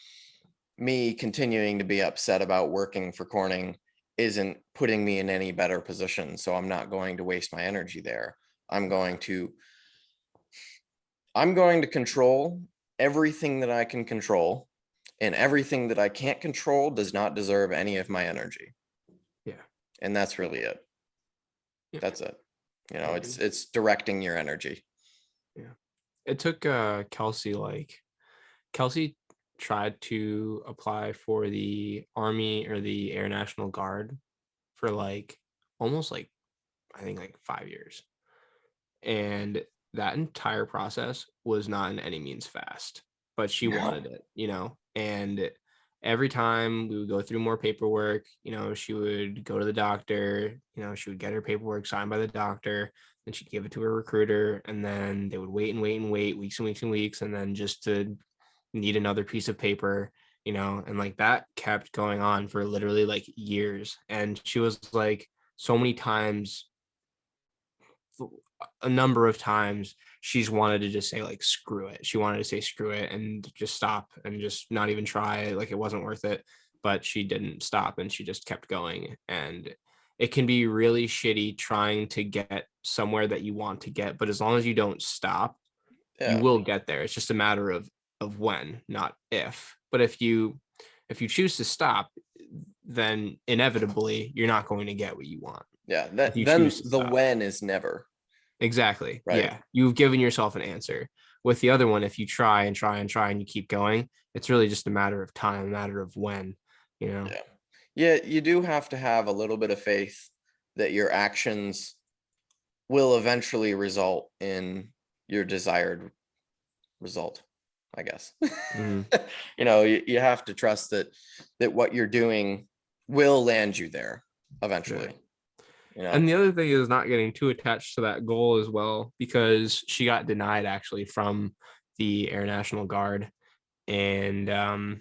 me continuing to be upset about working for Corning isn't putting me in any better position. So I'm not going to waste my energy there. I'm going to control everything that I can control, and everything that I can't control does not deserve any of my energy. Yeah. And that's really it. Yeah. That's it. You know, it's directing your energy. Yeah. It took Kelsey tried to apply for the Army or the Air National Guard for like almost like, I think, like 5 years. And that entire process was not in any means fast, but she wanted it, you know, and every time we would go through more paperwork, you know, she would go to the doctor, you know, she would get her paperwork signed by the doctor, then she'd give it to her recruiter, and then they would wait and wait and wait weeks and weeks and weeks, and then just to need another piece of paper, you know, and like that kept going on for literally like years. And she was like, so many times, a number of times, she's wanted to just say like screw it. She wanted to say screw it and just stop and just not even try, like it wasn't worth it. But she didn't stop and she just kept going. And it can be really shitty trying to get somewhere that you want to get, but as long as you don't stop, you will get there. It's just a matter of when, not if. But if you choose to stop, then inevitably you're not going to get what you want. Yeah, then the when is never. Exactly. Right? Yeah. You've given yourself an answer. With the other one, if you try and you keep going, it's really just a matter of time, a matter of when, you know? Yeah. Yeah, you do have to have a little bit of faith that your actions will eventually result in your desired result, I guess. Mhm. You have to trust that what you're doing will land you there eventually. And the other thing is not getting too attached to that goal as well, because she got denied actually from the Air National Guard. And that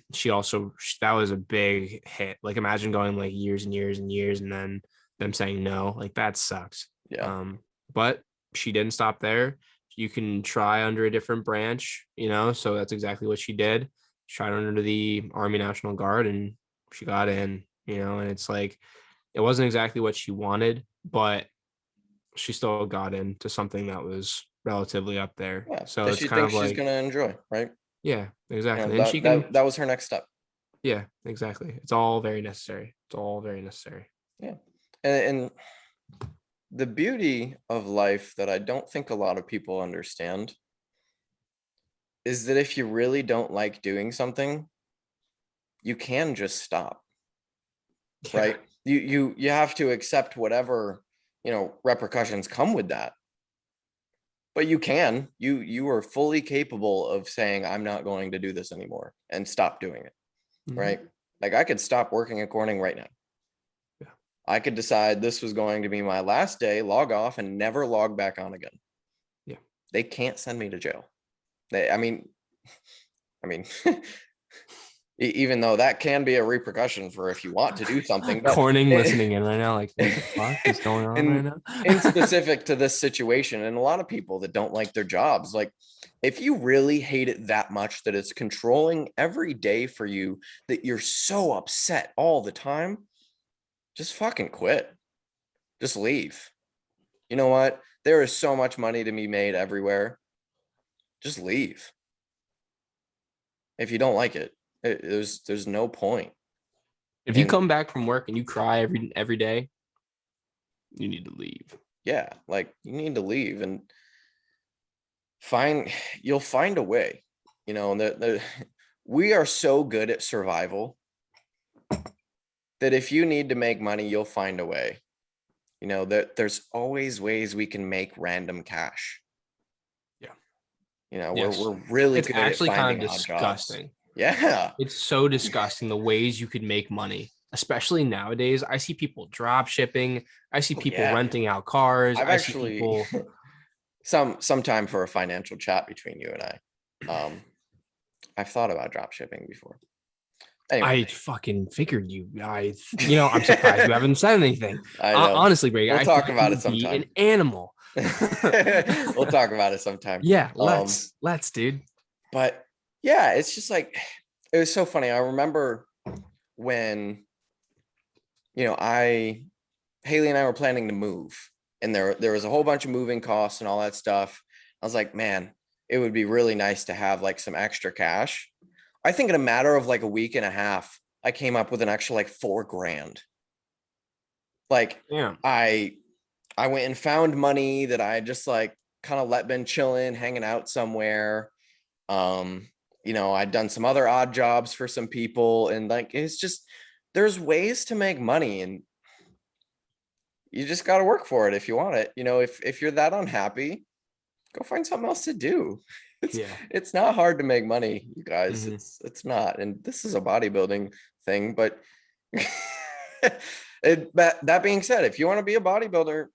was a big hit. Like, imagine going like years and years and years and then them saying no. Like, that sucks. Yeah. But she didn't stop there. You can try under a different branch, so that's exactly what she did. She tried under the Army National Guard and she got in, and it's like, it wasn't exactly what she wanted, but she still got into something that was relatively up there. Yeah, So that it's she kind of thinks she's like, going to enjoy, right? yeah, exactly. And that, she can, that was her next step. yeah, exactly. It's all very necessary. It's all very necessary. Yeah. And the beauty of life that I don't think a lot of people understand is that if you really don't like doing something, you can just stop. Yeah. Right? You have to accept whatever, repercussions come with that. But you are fully capable of saying, I'm not going to do this anymore, and stop doing it. Mhm. Right? Like, I could stop working at Corning right now. Yeah. I could decide this was going to be my last day, log off, and never log back on again. Yeah. They can't send me to jail. I mean, even though that can be a repercussion for if you want to do something. But Corning listening in right now, like, what the fuck is going on right now? In specific to this situation, and a lot of people that don't like their jobs, like, if you really hate it that much that it's controlling every day for you, that you're so upset all the time, just fucking quit. Just leave. You know what? There is so much money to be made everywhere. Just leave. If you don't like it, there's no point. If you come back from work and you cry every day, you need to leave. Yeah, like, you need to leave and you'll find a way. We are so good at survival that if you need to make money, you'll find a way. There's always ways we can make random cash. Yeah. We're really it's good at actually finding kind of odd disgusting. jobs. Yeah. It's so disgusting the ways you could make money, especially nowadays. I see people drop shipping. I see people renting out cars. I've actually see people some time for a financial chat between you and I. I've thought about drop shipping before. Anyway. I fucking figured I'm surprised you haven't said anything. I know. Honestly, Brady, we'll talk about it sometime. Be an animal. We'll talk about it sometime. Yeah, let's, dude. But yeah, it's just like, it was so funny. I remember when, Haley and I were planning to move, and there was a whole bunch of moving costs and all that stuff. I was like, man, it would be really nice to have like some extra cash. I think in a matter of like a week and a half, I came up with an extra like $4,000. Like, yeah. I went and found money that I just like kind of been chilling, hanging out somewhere. I'd done some other odd jobs for some people, and like, it's just, there's ways to make money, and you just got to work for it if you want it. If you're that unhappy, go find something else to do. It's not hard to make money, you guys. Mm-hmm. It's not. And this is a bodybuilding thing, but that being said, if you want to be a bodybuilder,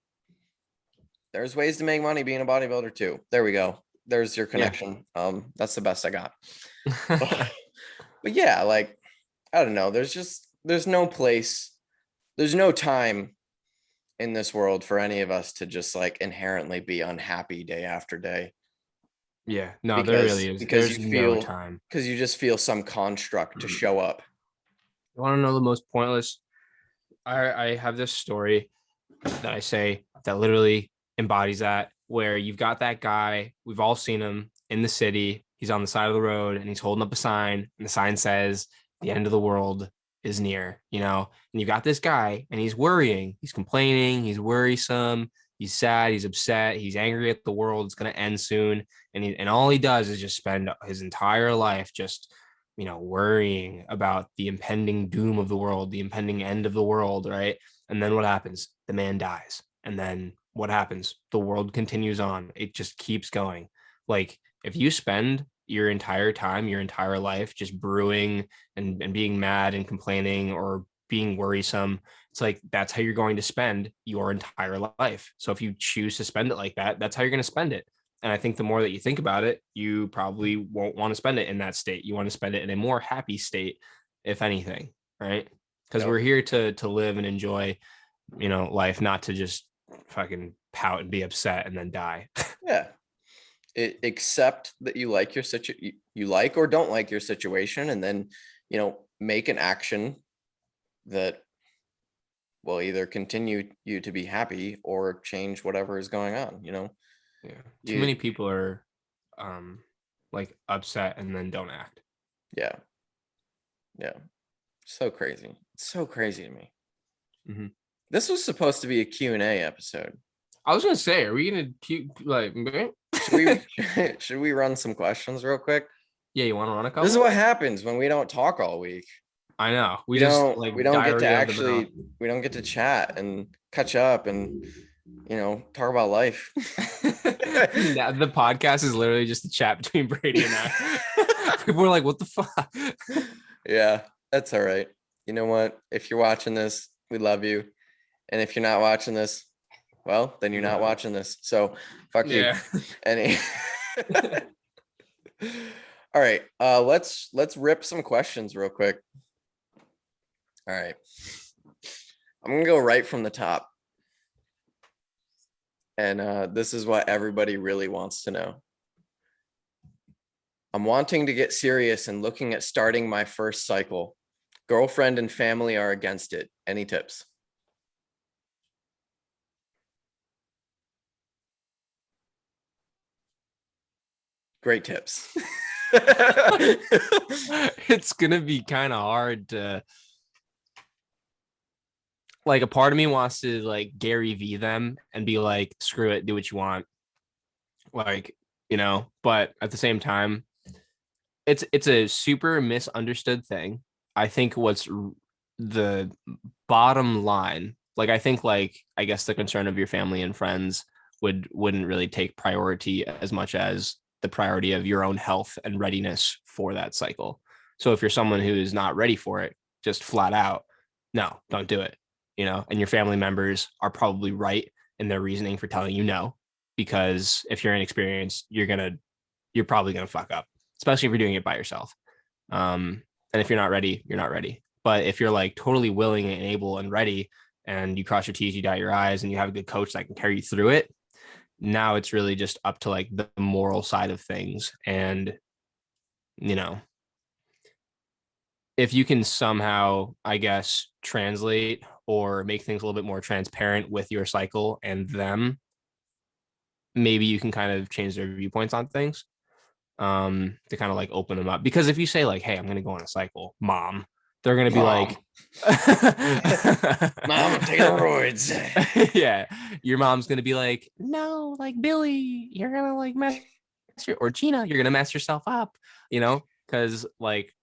there's ways to make money being a bodybuilder too. There we go. There's your connection. Yeah. That's the best I got. But yeah, like, I don't know. There's no place, there's no time in this world for any of us to just like inherently be unhappy day after day. Yeah, no, there really is. Because you feel no time. Because you just feel some construct to show up. You want to know the most pointless? I have this story that I say that literally embodies that, where you've got that guy, we've all seen him in the city. He's on the side of the road and he's holding up a sign, and the sign says, "The end of the world is near," and you got this guy and he's worrying, he's complaining, he's worrisome, he's sad, he's upset, he's angry at the world, it's going to end soon. And all he does is just spend his entire life just worrying about the impending doom of the world, the impending end of the world, right? And then what happens? The man dies. And then what happens? The world continues on. It just keeps going. Like if you spend your entire time, your entire life just brewing and being mad and complaining or being worrisome, it's like that's how you're going to spend your entire life. So if you choose to spend it like that, that's how you're going to spend it. And I think the more that you think about it, you probably won't want to spend it in that state. You want to spend it in a more happy state, if anything, right? Because we're here to live and enjoy, life, not to just fucking pout and be upset and then die. Yeah. Accept that you like your you like or don't like your situation, and then, make an action that will either continue you to be happy or change whatever is going on, Yeah. Too many people are like upset and then don't act. Yeah. Yeah. So crazy. It's so crazy to me. Mm-hmm. This was supposed to be a Q&A episode. I was gonna say, are we gonna should we run some questions real quick? Yeah, you want to run a couple? This is what happens when we don't talk all week. I know. We don't get to chat and catch up and talk about life. The podcast is literally just a chat between Brady and I. People are like, what the fuck? Yeah, that's all right. You know what? If you're watching this, we love you. And if you're not watching this, well, then you're not watching this. So fuck you. All right. Let's rip some questions real quick. All right. I'm gonna go right from the top. And this is what everybody really wants to know. I'm wanting to get serious and looking at starting my first cycle. Girlfriend and family are against it. Any tips? Great tips. It's gonna be kind of hard to, like, a part of me wants to like Gary V them and be like, screw it, do what you want, like, but at the same time, it's a super misunderstood thing. I think what's the bottom line, like, I think, like, I guess the concern of your family and friends wouldn't really take priority as much as the priority of your own health and readiness for that cycle. So if you're someone who is not ready for it, just flat out, no, don't do it, and your family members are probably right in their reasoning for telling you no, because if you're inexperienced, you're probably going to fuck up, especially if you're doing it by yourself. And if you're not ready, you're not ready. But if you're like totally willing and able and ready, and you cross your T's, you dot your I's, and you have a good coach that can carry you through it, now it's really just up to like the moral side of things. And, if you can somehow, I guess, translate or make things a little bit more transparent with your cycle and them, maybe you can kind of change their viewpoints on things, to kind of like open them up. Because if you say like, hey, I'm going to go on a cycle, mom, they're going to be like, mom, I'm taking steroids. Yeah. Your mom's going to be like, no, like, Billy, you're going to like or Gina, you're going to mess yourself up, because like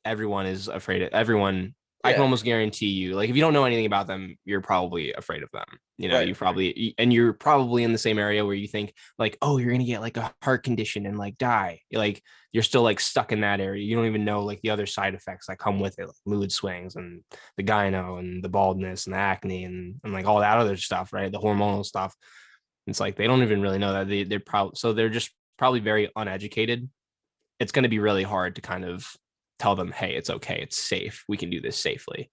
everyone is afraid of everyone. Yeah. I can almost guarantee you, like, if you don't know anything about them, you're probably afraid of them. Right. You're probably in the same area where you think like, oh, you're going to get like a heart condition and like die. You're still like stuck in that area. You don't even know like the other side effects that come with it, like mood swings and the gyno and the baldness and the acne and like all that other stuff, right? The hormonal stuff. It's like, they don't even really know that they're just probably very uneducated. It's going to be really hard to kind of tell them, hey, it's okay, it's safe, we can do this safely.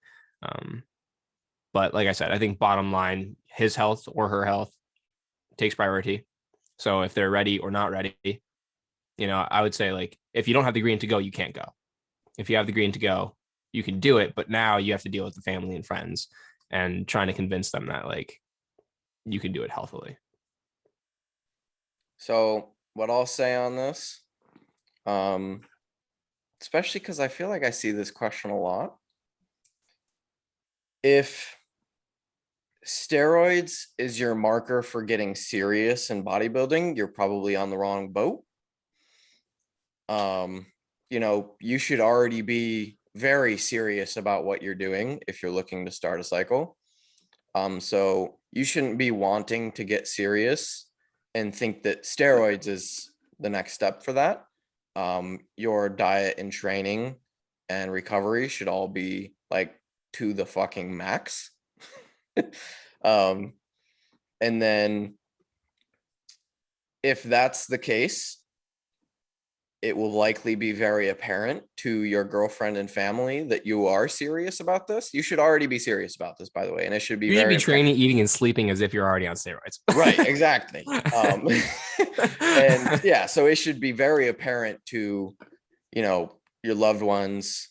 But like I said, I think bottom line, his health or her health takes priority. So if they're ready or not ready, I would say, like, if you don't have the green to go, you can't go. If you have the green to go, you can do it, but now you have to deal with the family and friends and trying to convince them that like you can do it healthily. So what I'll say on this, especially because I feel like I see this question a lot. If steroids is your marker for getting serious in bodybuilding, you're probably on the wrong boat. you should already be very serious about what you're doing if you're looking to start a cycle. So you shouldn't be wanting to get serious and think that steroids is the next step for that. Your diet and training and recovery should all be like to the fucking max. And then if that's the case, it will likely be very apparent to your girlfriend and family that you are serious about this. You should already be serious about this, by the way, and it should be you should be training, eating, and sleeping as if you're already on steroids. Right, exactly. And yeah, so it should be very apparent to, your loved ones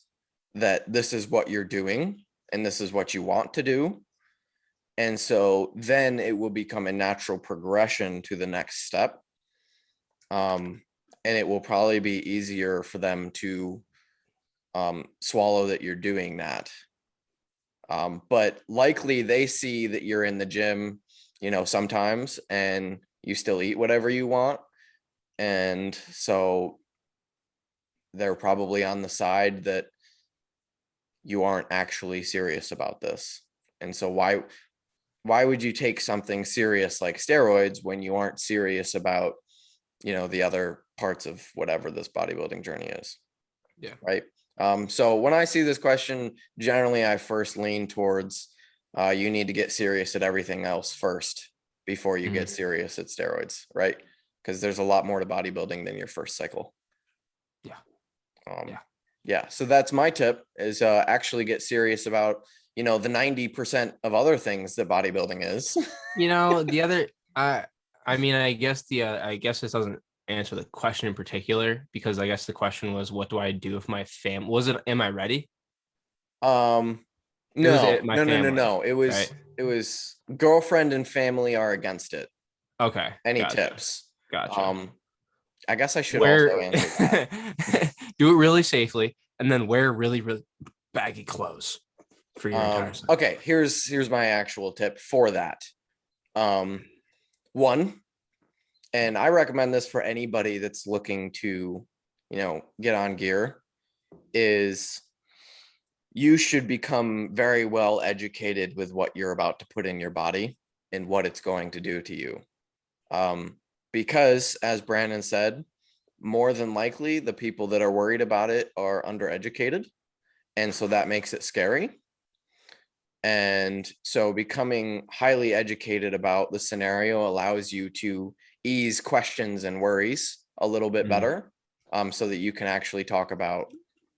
that this is what you're doing and this is what you want to do. And so then it will become a natural progression to the next step. And it will probably be easier for them to swallow that you're doing that. But likely they see that you're in the gym, sometimes, and you still eat whatever you want. And so they're probably on the side that you aren't actually serious about this. And so why would you take something serious like steroids when you aren't serious about, the other parts of whatever this bodybuilding journey is? Yeah. Right. So when I see this question, generally I first lean towards you need to get serious at everything else first before you get serious at steroids, right? Because there's a lot more to bodybuilding than your first cycle. Yeah. Yeah. So that's my tip is actually get serious about, the 90% of other things that bodybuilding is. The other, I guess this doesn't answer the question in particular, because I guess the question was, what do I do if my am I ready? No. It was right? It was girlfriend and family are against it. Okay. Any tips? Gotcha. I guess I should also answer that. Do it really safely, and then wear really, really baggy clothes for your entire cycle. Okay, here's my actual tip for that. One, and I recommend this for anybody that's looking to, get on gear, is you should become very well educated with what you're about to put in your body and what it's going to do to you. Because as Brandon said, more than likely the people that are worried about it are undereducated. And so that makes it scary. And so becoming highly educated about the scenario allows you to ease questions and worries a little bit better, so that you can actually talk about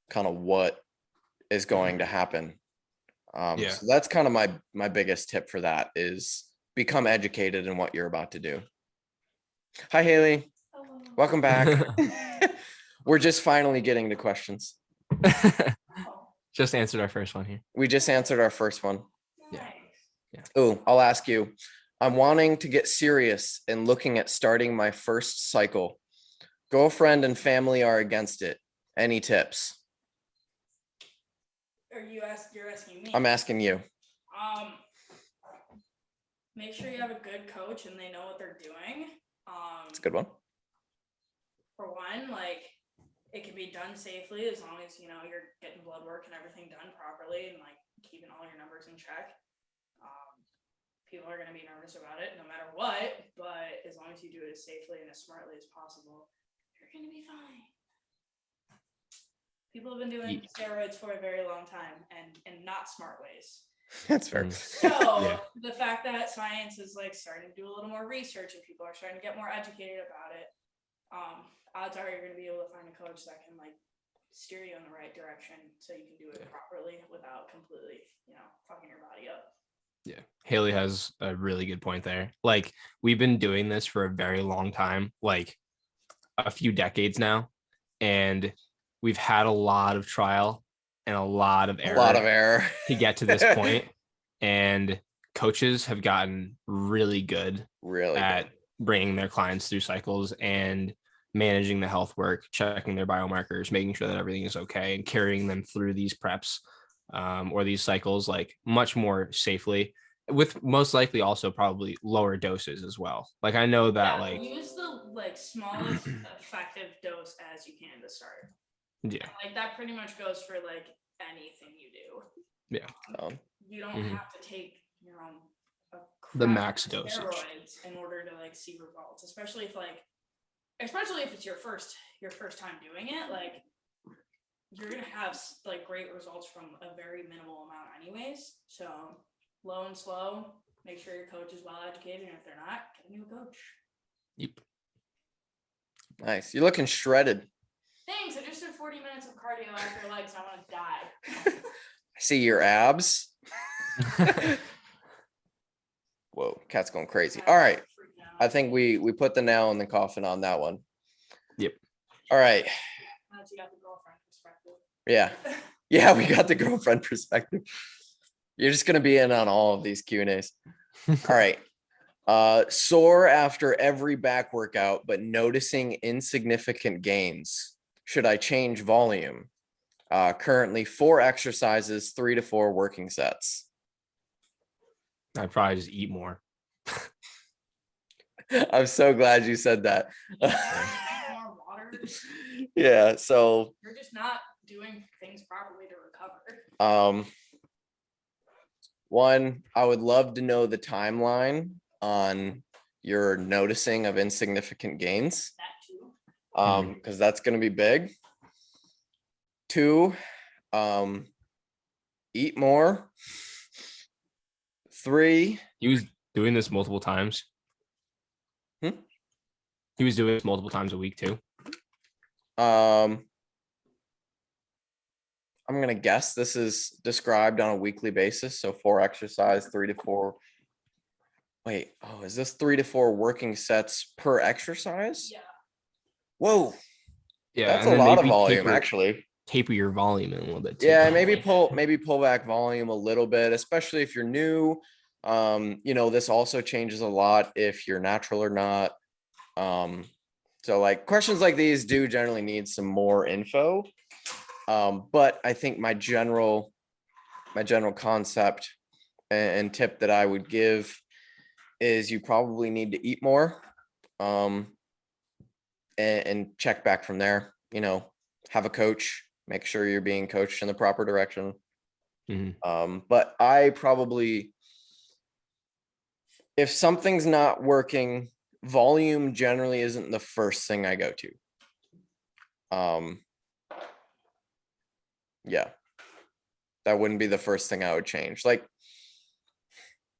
kind of what is going to happen. So that's kind of my biggest tip for that is become educated in what you're about to do. Hi, Haley. Hello. Welcome back. We're just finally getting to questions. Just answered our first one here. We just answered our first one. Yeah. Oh, I'll ask you. I'm wanting to get serious and looking at starting my first cycle. Girlfriend and family are against it. Any tips? You're asking me? I'm asking you. Make sure you have a good coach and they know what they're doing. That's a good one. For one, it can be done safely as long as, you're getting blood work and everything done properly and keeping all your numbers in check. People are going to be nervous about it no matter what, but as long as you do it as safely and as smartly as possible, you're going to be fine. People have been doing steroids for a very long time and in not smart ways. That's fair. So the fact that science is starting to do a little more research and people are starting to get more educated about it, odds are you're going to be able to find a coach that can steer you in the right direction so you can do it properly without completely, fucking your body up. Yeah. Haley has a really good point there. We've been doing this for a very long time, a few decades now, and we've had a lot of trial and a lot of error to get to this point. And coaches have gotten really good at bringing their clients through cycles and managing the health work, checking their biomarkers, making sure that everything is okay, and carrying them through these preps or these cycles much more safely, with most likely also probably lower doses as well. I know that use the smallest effective dose as you can to start. Yeah. And, like that pretty much goes for like anything you do. Yeah. You don't have to take the max dosage steroids in order to like see results, especially if it's your first time doing it. Like you're gonna have like great results from a very minimal amount anyways. So low and slow, make sure your coach is well educated, and if they're not, get a new coach. Yep. Nice. You're looking shredded. Thanks. I just did 40 minutes of cardio after legs. I want to die. I see your abs. Whoa, cat's going crazy. All right. I think we put the nail in the coffin on that one. Yep. All right. You got the girlfriend perspective. Yeah. Yeah, we got the girlfriend perspective. You're just going to be in on all of these Q&As. All right. Sore after every back workout, but noticing insignificant gains. Should I change volume? Currently 4 exercises, 3 to 4 working sets. I'd probably just eat more. I'm so glad you said that. More water. Yeah, so you're just not doing things properly to recover. One, I would love to know the timeline on your noticing of insignificant gains. That too. Because that's going to be big. 2, eat more. 3, he was doing this multiple times. He was doing this multiple times a week too. I'm going to guess this is described on a weekly basis. So 4 exercise, 3 to 4. Wait, is this 3 to 4 working sets per exercise? Yeah. Whoa. Yeah. That's a lot of volume, actually. Taper your volume in a little bit too. Yeah, maybe pull back volume a little bit, especially if you're new. This also changes a lot if you're natural or not. So like questions like these do generally need some more info. But I think my general concept and tip that I would give is you probably need to eat more, and check back from there. Have a coach, make sure you're being coached in the proper direction. But I probably, if something's not working, volume generally isn't the first thing I go to. Yeah, that wouldn't be the first thing I would change. Like,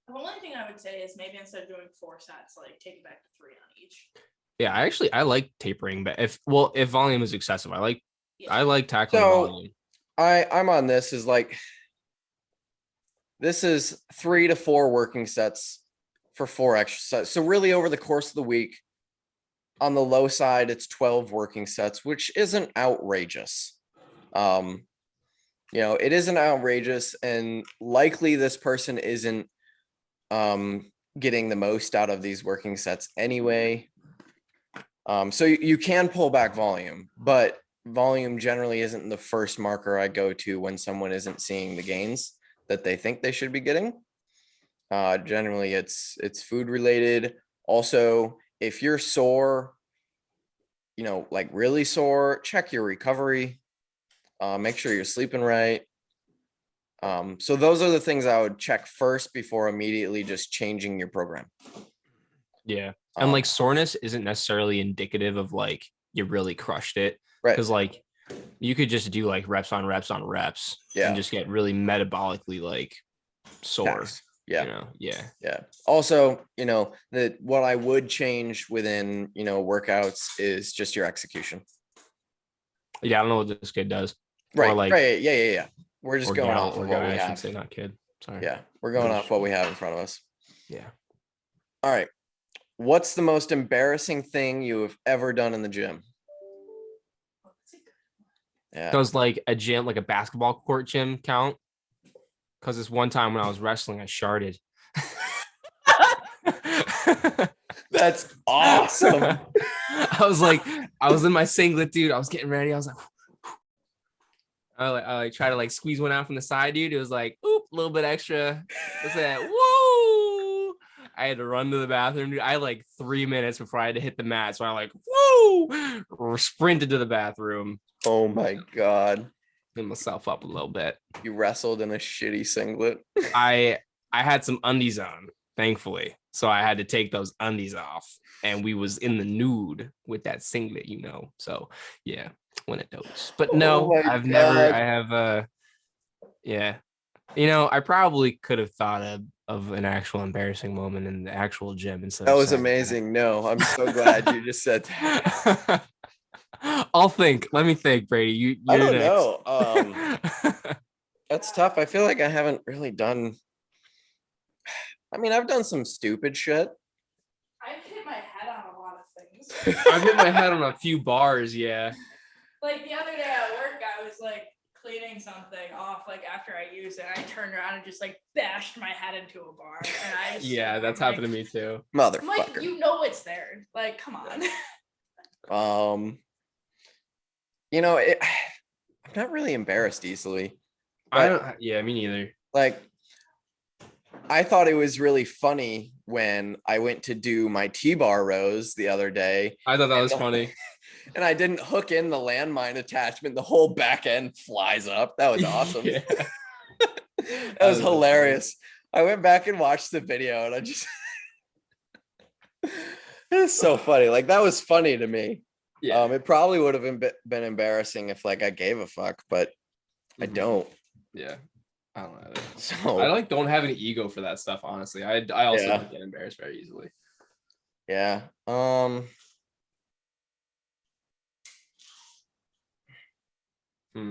the only thing I would say is maybe instead of doing 4 sets, like take it back to 3 on each. Yeah, I like tapering, but if volume is excessive, I like tackling volume. I'm on this is like, this is 3 to 4 working sets for 4 exercises. So really over the course of the week, on the low side, it's 12 working sets, which isn't outrageous. It isn't outrageous, and likely this person isn't getting the most out of these working sets anyway. So you can pull back volume, but volume generally isn't the first marker I go to when someone isn't seeing the gains that they think they should be getting. Generally it's food related. Also, if you're sore, like really sore, check your recovery. Make sure you're sleeping right. So those are the things I would check first before immediately just changing your program. Yeah. And like soreness isn't necessarily indicative of like you really crushed it. Right. Because like you could just do like reps on reps on reps and just get really metabolically like sore. Tax. Yeah. Yeah. Also, that what I would change within, workouts is just your execution. Yeah. I don't know what this kid does. Right. Or like, right. Yeah. We're just going off of what we I have. should say, not kid. Sorry. Yeah. We're going off what we have in front of us. Yeah. All right. What's the most embarrassing thing you have ever done in the gym? Yeah. Does like a gym, like a basketball court gym count? Because this one time when I was wrestling, I sharted. That's awesome. I was in my singlet, dude. I was getting ready. I was like, I try to like squeeze one out from the side, dude. It was like, oop, a little bit extra. What's that? Whoa! I had to run to the bathroom, dude. I had like 3 minutes before I had to hit the mat. So I like, whoa, sprinted to the bathroom. Oh my God. Clean myself up a little bit. You wrestled in a shitty singlet. I had some undies on, thankfully. So I had to take those undies off. And we was in the nude with that singlet, So yeah, when it does. But no, yeah. I probably could have thought of an actual embarrassing moment in the actual gym instead That of was saying amazing. No, I'm so glad you just said that. I'll think. Let me think, Brady. You're I don't next. know. That's tough. I feel like I haven't really done. I mean, I've done some stupid shit. I've hit my head on a lot of things. I've hit my head on a few bars, yeah. Like the other day at work, I was like cleaning something off, like after I used it. I turned around and just like bashed my head into a bar. And I just, yeah, that's happened to me too. Motherfucker. I'm like, it's there. Like, come on. I'm not really embarrassed easily. Yeah, me neither. Like, I thought it was really funny when I went to do my T-bar rows the other day. I thought that was funny. And I didn't hook in the landmine attachment. The whole back end flies up. That was awesome. Yeah. That was hilarious. I went back and watched the video and I just it's so funny. Like, that was funny to me. Yeah. It probably would have been embarrassing if like I gave a fuck, but I don't. Yeah. I don't know. So I don't have any ego for that stuff, honestly. I also don't get embarrassed very easily. Yeah.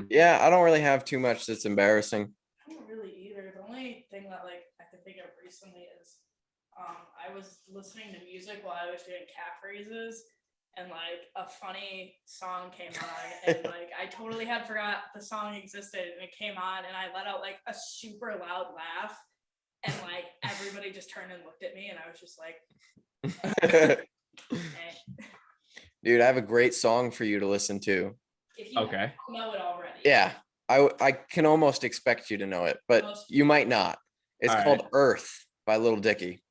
Yeah, I don't really have too much that's embarrassing. I don't really either. The only thing that like I can think of recently is I was listening to music while I was doing calf raises, and like a funny song came on, and like I totally had forgot the song existed, and it came on, and I let out like a super loud laugh, and like everybody just turned and looked at me, and I was just like, Dude, I have a great song for you to listen to. If you don't know it already. Yeah, I can almost expect you to know it, but you might not. It's called Earth by Lil Dicky.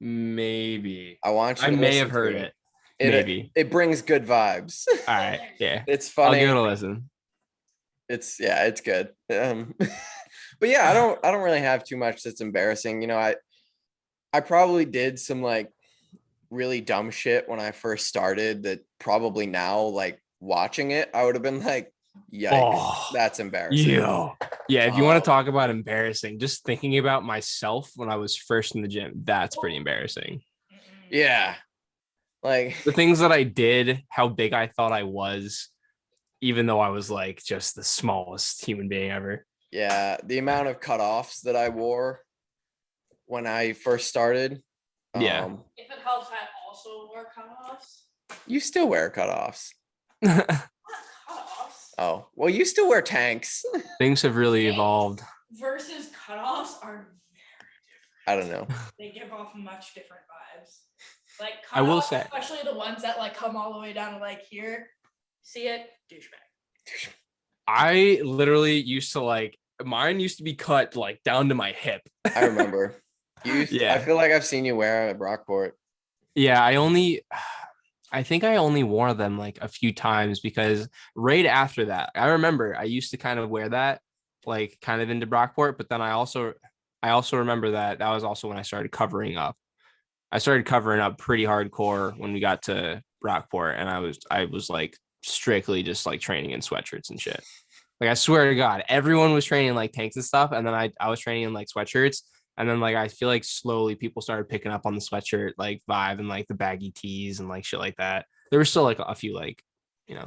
Maybe. I may have heard it. Maybe. It brings good vibes. All right. Yeah. It's funny. I'll give it a listen. It's good. But yeah, I don't really have too much that's embarrassing. I probably did some like really dumb shit when I first started that probably now, like, watching it, I would have been like, yikes, that's embarrassing. Yeah, if you want to talk about embarrassing, just thinking about myself when I was first in the gym, that's pretty embarrassing. Yeah. Like the things that I did, how big I thought I was, even though I was like just the smallest human being ever. Yeah, the amount of cutoffs that I wore when I first started. Yeah. If it helps, I also wore cutoffs. You still wear cutoffs. Not cutoffs. Oh, well, you still wear tanks. Things have really evolved. Versus cutoffs are very different. I don't know. They give off much different vibes. Like cutoffs, I will say, especially the ones that like come all the way down to like here. See it? Douchebag. I literally used to mine used to be cut like down to my hip. I remember. I feel like I've seen you wear them at Brockport. Yeah, I think I only wore them like a few times because right after that, I remember I used to kind of wear that like kind of into Brockport, but then I also remember that was also when I started covering up. I started covering up pretty hardcore when we got to Brockport, and I was like strictly just like training in sweatshirts and shit. Like I swear to God, everyone was training in like tanks and stuff, and then I was training in like sweatshirts. And then like I feel like slowly people started picking up on the sweatshirt like vibe and like the baggy tees and like shit like that. There were still like a few like, I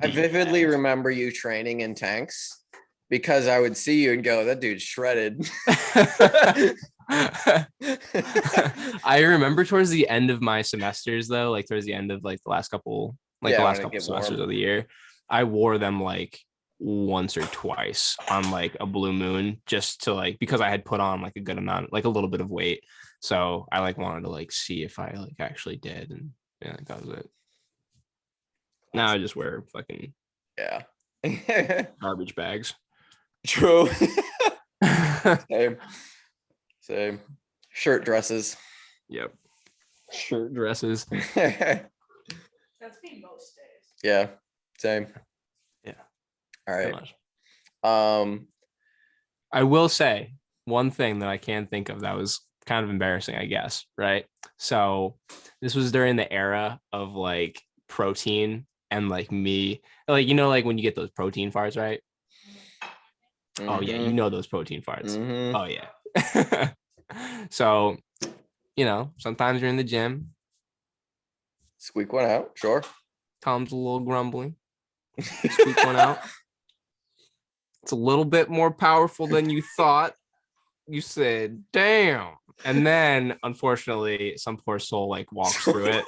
vividly remember you training in tanks because I would see you and go, that dude's shredded. I remember towards the end of my semesters though, like towards the end of like the last couple semesters of the year, I wore them like once or twice on like a blue moon just to like because I had put on like a good amount, like a little bit of weight, so I like wanted to like see if I like actually did, and yeah, that was it. Now I just wear fucking garbage bags. True. Same shirt dresses. Yep, shirt dresses. That's me most days. Yeah, same. Yeah, All right. Much. I will say one thing that I can think of that was kind of embarrassing, I guess, right? So this was during the era of like protein and like me, like, like when you get those protein farts, right? Mm-hmm. Oh yeah, those protein farts. Mm-hmm. Oh yeah. So, sometimes you're in the gym. Squeak one out, sure. Tom's a little grumbly. Squeak one out. It's a little bit more powerful than you thought. You said, damn. And then, unfortunately, some poor soul like walks through it.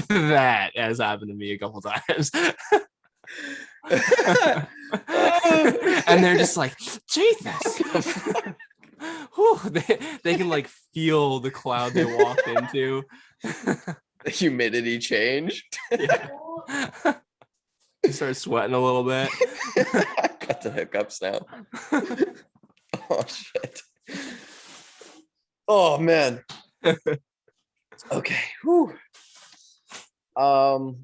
That has happened to me a couple times. And they're just like, Jesus. Whew, they can like feel the cloud they walked into. The humidity changed. Yeah. You start sweating a little bit. I got the hiccups now. Oh shit. Oh man. Okay. Whew. Oh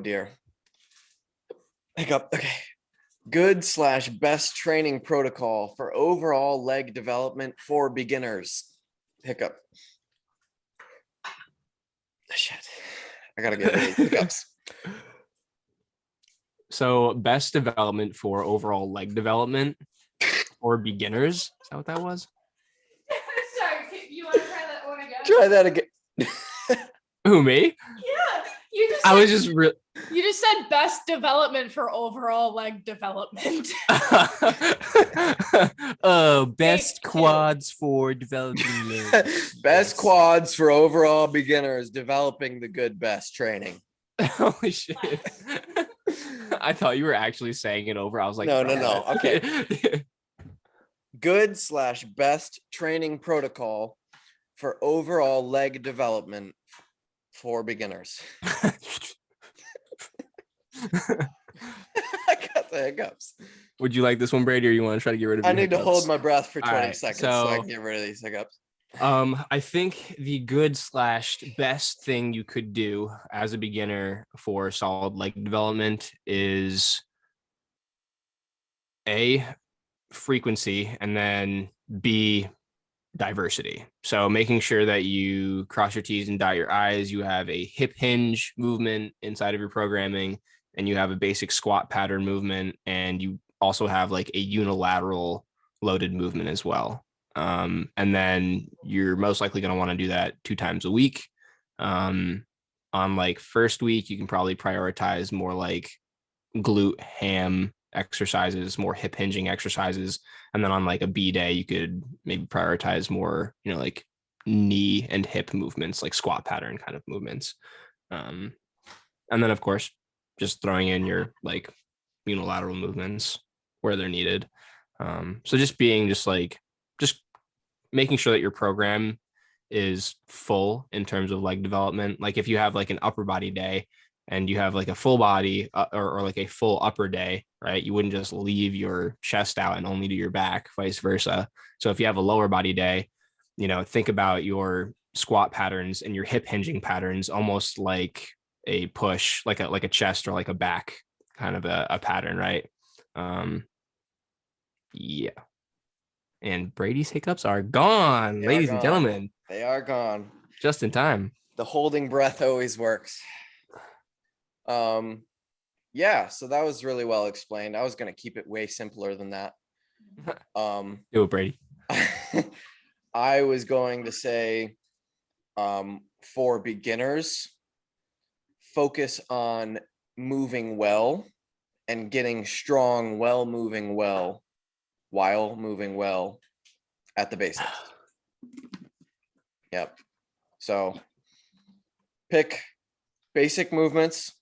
dear. Hiccup. Okay. Good/best training protocol for overall leg development for beginners. Hiccup. Shit. I gotta get rid of hiccups. So, best development for overall leg development for beginners. Is that what that was? Sorry, you want to try that one again? Try that again. Who, me? Yeah, you just. You just said best development for overall leg development. Best quads for developing legs. Best quads for overall beginners developing the good best training. Holy shit. I thought you were actually saying it over. I was like, no. Okay. Good/best training protocol for overall leg development for beginners. I got the hiccups. Would you like this one, Brady, or you want to try to get rid of? I need to hold my breath for 20 right, seconds so I can get rid of these hiccups. I think the good/best thing you could do as a beginner for solid leg development is A, frequency, and then B, diversity. So making sure that you cross your T's and dot your I's, you have a hip hinge movement inside of your programming, and you have a basic squat pattern movement, and you also have like a unilateral loaded movement as well. And then you're most likely going to want to do that 2 times a week. On like first week, you can probably prioritize more like glute ham exercises, more hip hinging exercises. And then on like a B day, you could maybe prioritize more, like knee and hip movements, like squat pattern kind of movements. And then of course, just throwing in your like unilateral movements where they're needed. So just making sure that your program is full in terms of leg development. Like if you have like an upper body day and you have like a full body or like a full upper day, right? You wouldn't just leave your chest out and only do your back, vice versa. So if you have a lower body day, think about your squat patterns and your hip hinging patterns almost like a push, like a chest or like a back kind of a pattern, right? Yeah. And Brady's hiccups are gone, ladies and gentlemen. They are gone. Just in time. The holding breath always works. Yeah, so that was really well explained. I was going to keep it way simpler than that. Do it, Brady. I was going to say, for beginners, focus on moving well and getting strong while moving well at the basics. Yep. So pick basic movements.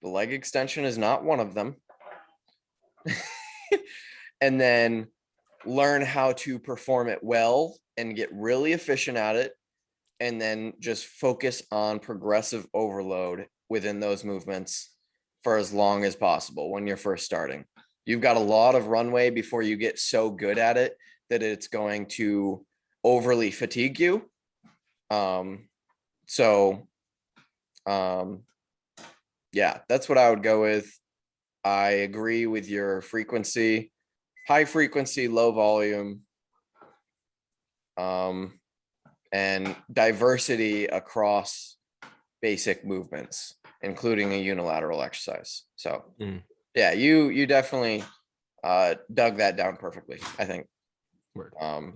The leg extension is not one of them. And then learn how to perform it well and get really efficient at it. And then just focus on progressive overload within those movements for as long as possible when you're first starting. You've got a lot of runway before you get so good at it that it's going to overly fatigue you. Yeah, that's what I would go with. I agree with your frequency, high frequency, low volume, and diversity across basic movements, including a unilateral exercise. So yeah, you definitely dug that down perfectly, I think. Word. And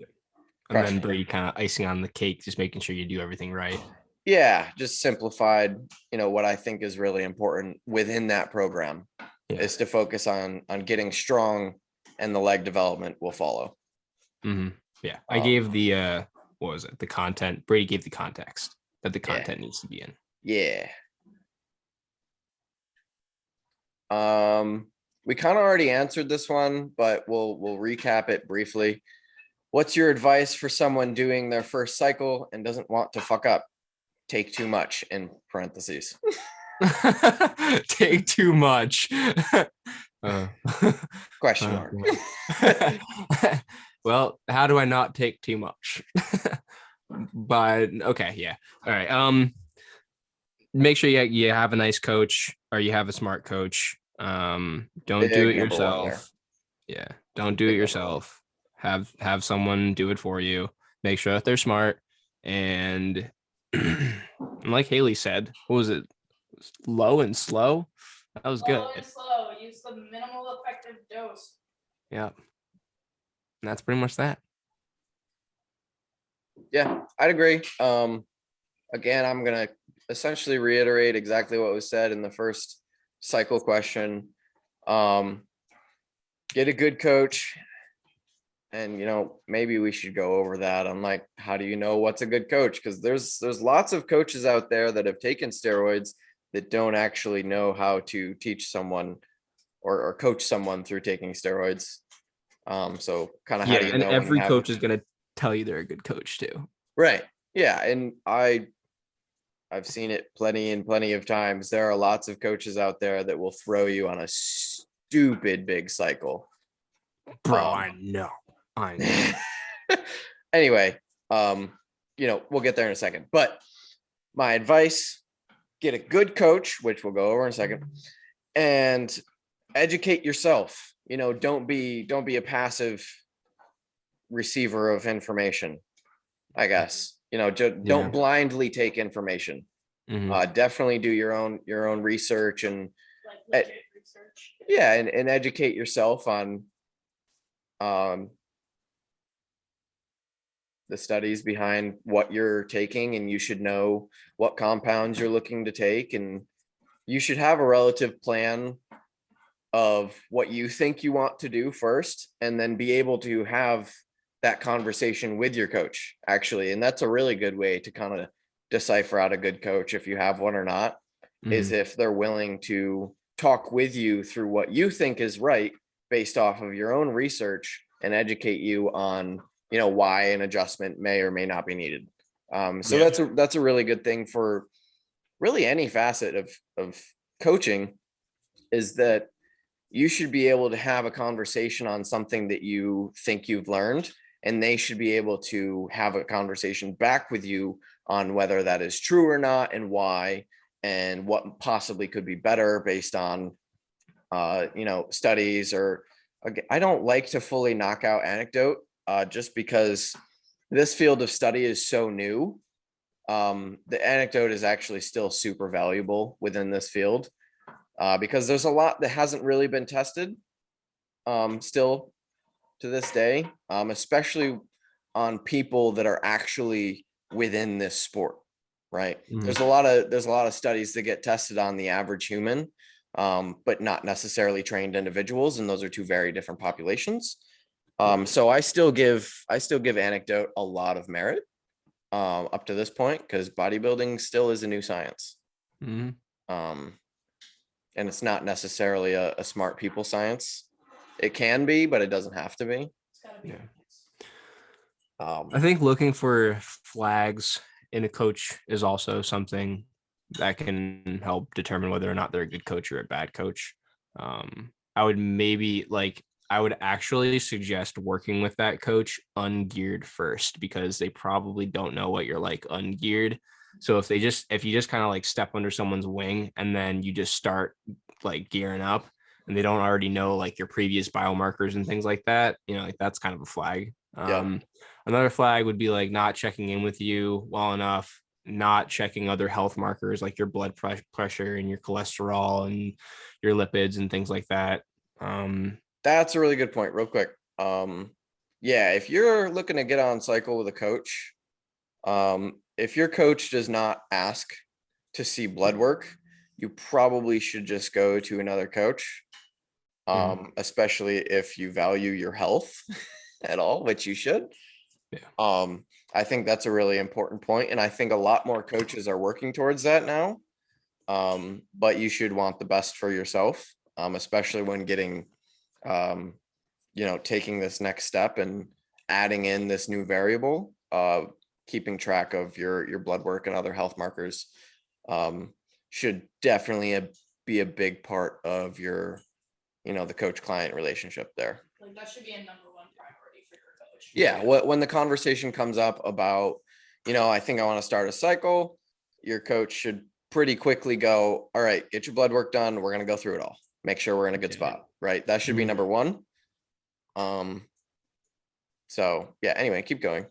then Brady kind of icing on the cake, just making sure you do everything right. Yeah, just simplified, what I think is really important within that program is to focus on getting strong, and the leg development will follow. Yeah, I gave the what was it? The content. Brady gave the context that the content needs to be in. Yeah. We kind of already answered this one, but we'll recap it briefly. What's your advice for someone doing their first cycle and doesn't want to fuck up? Take too much, in parentheses. Take too much. Question mark. Well, how do I not take too much? But okay, yeah. All right. Make sure you have a nice coach, or you have a smart coach. Don't do it yourself. Yeah, don't do it yourself. Have someone do it for you. Make sure that they're smart. And like Haley said, what was it? Low and slow. That was good. Low and slow. Use the minimal effective dose. Yeah. And that's pretty much that. Yeah, I'd agree. Again, I'm gonna essentially reiterate exactly what was said in the first cycle question. Get a good coach. And maybe we should go over that on like, how do you know what's a good coach? Because there's lots of coaches out there that have taken steroids that don't actually know how to teach someone or coach someone through taking steroids. So kind of how do you know? And every coach is gonna tell you they're a good coach too. Right. Yeah. And I've seen it plenty of times. There are lots of coaches out there that will throw you on a stupid big cycle. Bro, I know. Anyway, we'll get there in a second. But my advice, get a good coach, which we'll go over in a second, and educate yourself. Don't be a passive receiver of information, I guess. Don't blindly take information. Definitely do your own research and research. Yeah, and educate yourself on the studies behind what you're taking, and you should know what compounds you're looking to take, and you should have a relative plan of what you think you want to do first, and then be able to have that conversation with your coach, actually. And that's a really good way to kind of decipher out a good coach, if you have one or not, is if they're willing to talk with you through what you think is right based off of your own research, and educate you on why an adjustment may or may not be needed. That's a really good thing for really any facet of coaching, is that you should be able to have a conversation on something that you think you've learned, and they should be able to have a conversation back with you on whether that is true or not, and why, and what possibly could be better based on studies. Or I don't like to fully knock out anecdote, just because this field of study is so new. The anecdote is actually still super valuable within this field, because there's a lot that hasn't really been tested still to this day, especially on people that are actually within this sport, right? There's a lot of studies that get tested on the average human, but not necessarily trained individuals, and those are two very different populations. So I still give anecdote a lot of merit up to this point, because bodybuilding still is a new science. And it's not necessarily a smart people science. It can be, but it doesn't have to be. It's gotta be. I think looking for flags in a coach is also something that can help determine whether or not they're a good coach or a bad coach. I would actually suggest working with that coach ungeared first, because they probably don't know what you're like ungeared. So if you just kind of like step under someone's wing and then you just start like gearing up and they don't already know like your previous biomarkers and things like that, like that's kind of a flag. Another flag would be like not checking in with you well enough, not checking other health markers like your blood pressure and your cholesterol and your lipids and things like that. That's a really good point. Real quick. If you're looking to get on cycle with a coach, if your coach does not ask to see blood work, you probably should just go to another coach, especially if you value your health at all, which you should. I think that's a really important point, and I think a lot more coaches are working towards that now. But you should want the best for yourself, especially when getting, taking this next step and adding in this new variable, keeping track of your blood work and other health markers, should definitely be a big part of your, the coach-client relationship there. Like that should be a number one priority for your coach. Yeah. When the conversation comes up about, I think I want to start a cycle, your coach should pretty quickly go, all right, get your blood work done. We're going to go through it all. Make sure we're in a good spot, right? That should be number one. So yeah, anyway, keep going.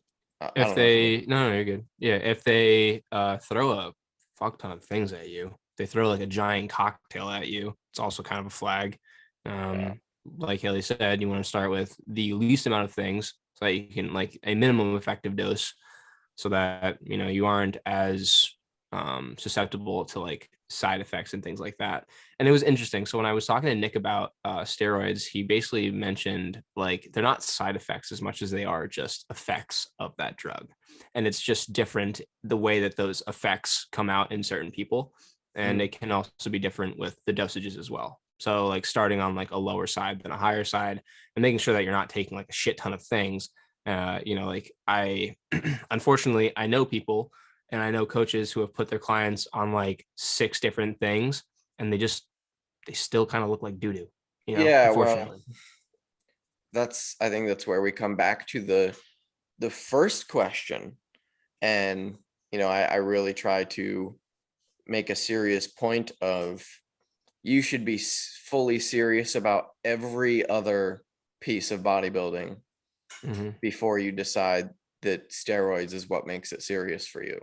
If they, no, you're good. Yeah. If they throw a fuck ton of things at you, they throw like a giant cocktail at you, it's also kind of a flag. Like Haley said, you want to start with the least amount of things so that you can like a minimum effective dose so that, you aren't as susceptible to like side effects and things like that. And it was interesting. So when I was talking to Nick about steroids, he basically mentioned like they're not side effects as much as they are just effects of that drug. And it's just different the way that those effects come out in certain people. And it can also be different with the dosages as well. So like starting on like a lower side than a higher side and making sure that you're not taking like a shit ton of things. Like I, unfortunately, I know people and I know coaches who have put their clients on like 6 different things and they still kind of look like doo-doo, unfortunately. Well, I think that's where we come back to the first question. And, I really try to make a serious point of you should be fully serious about every other piece of bodybuilding before you decide that steroids is what makes it serious for you.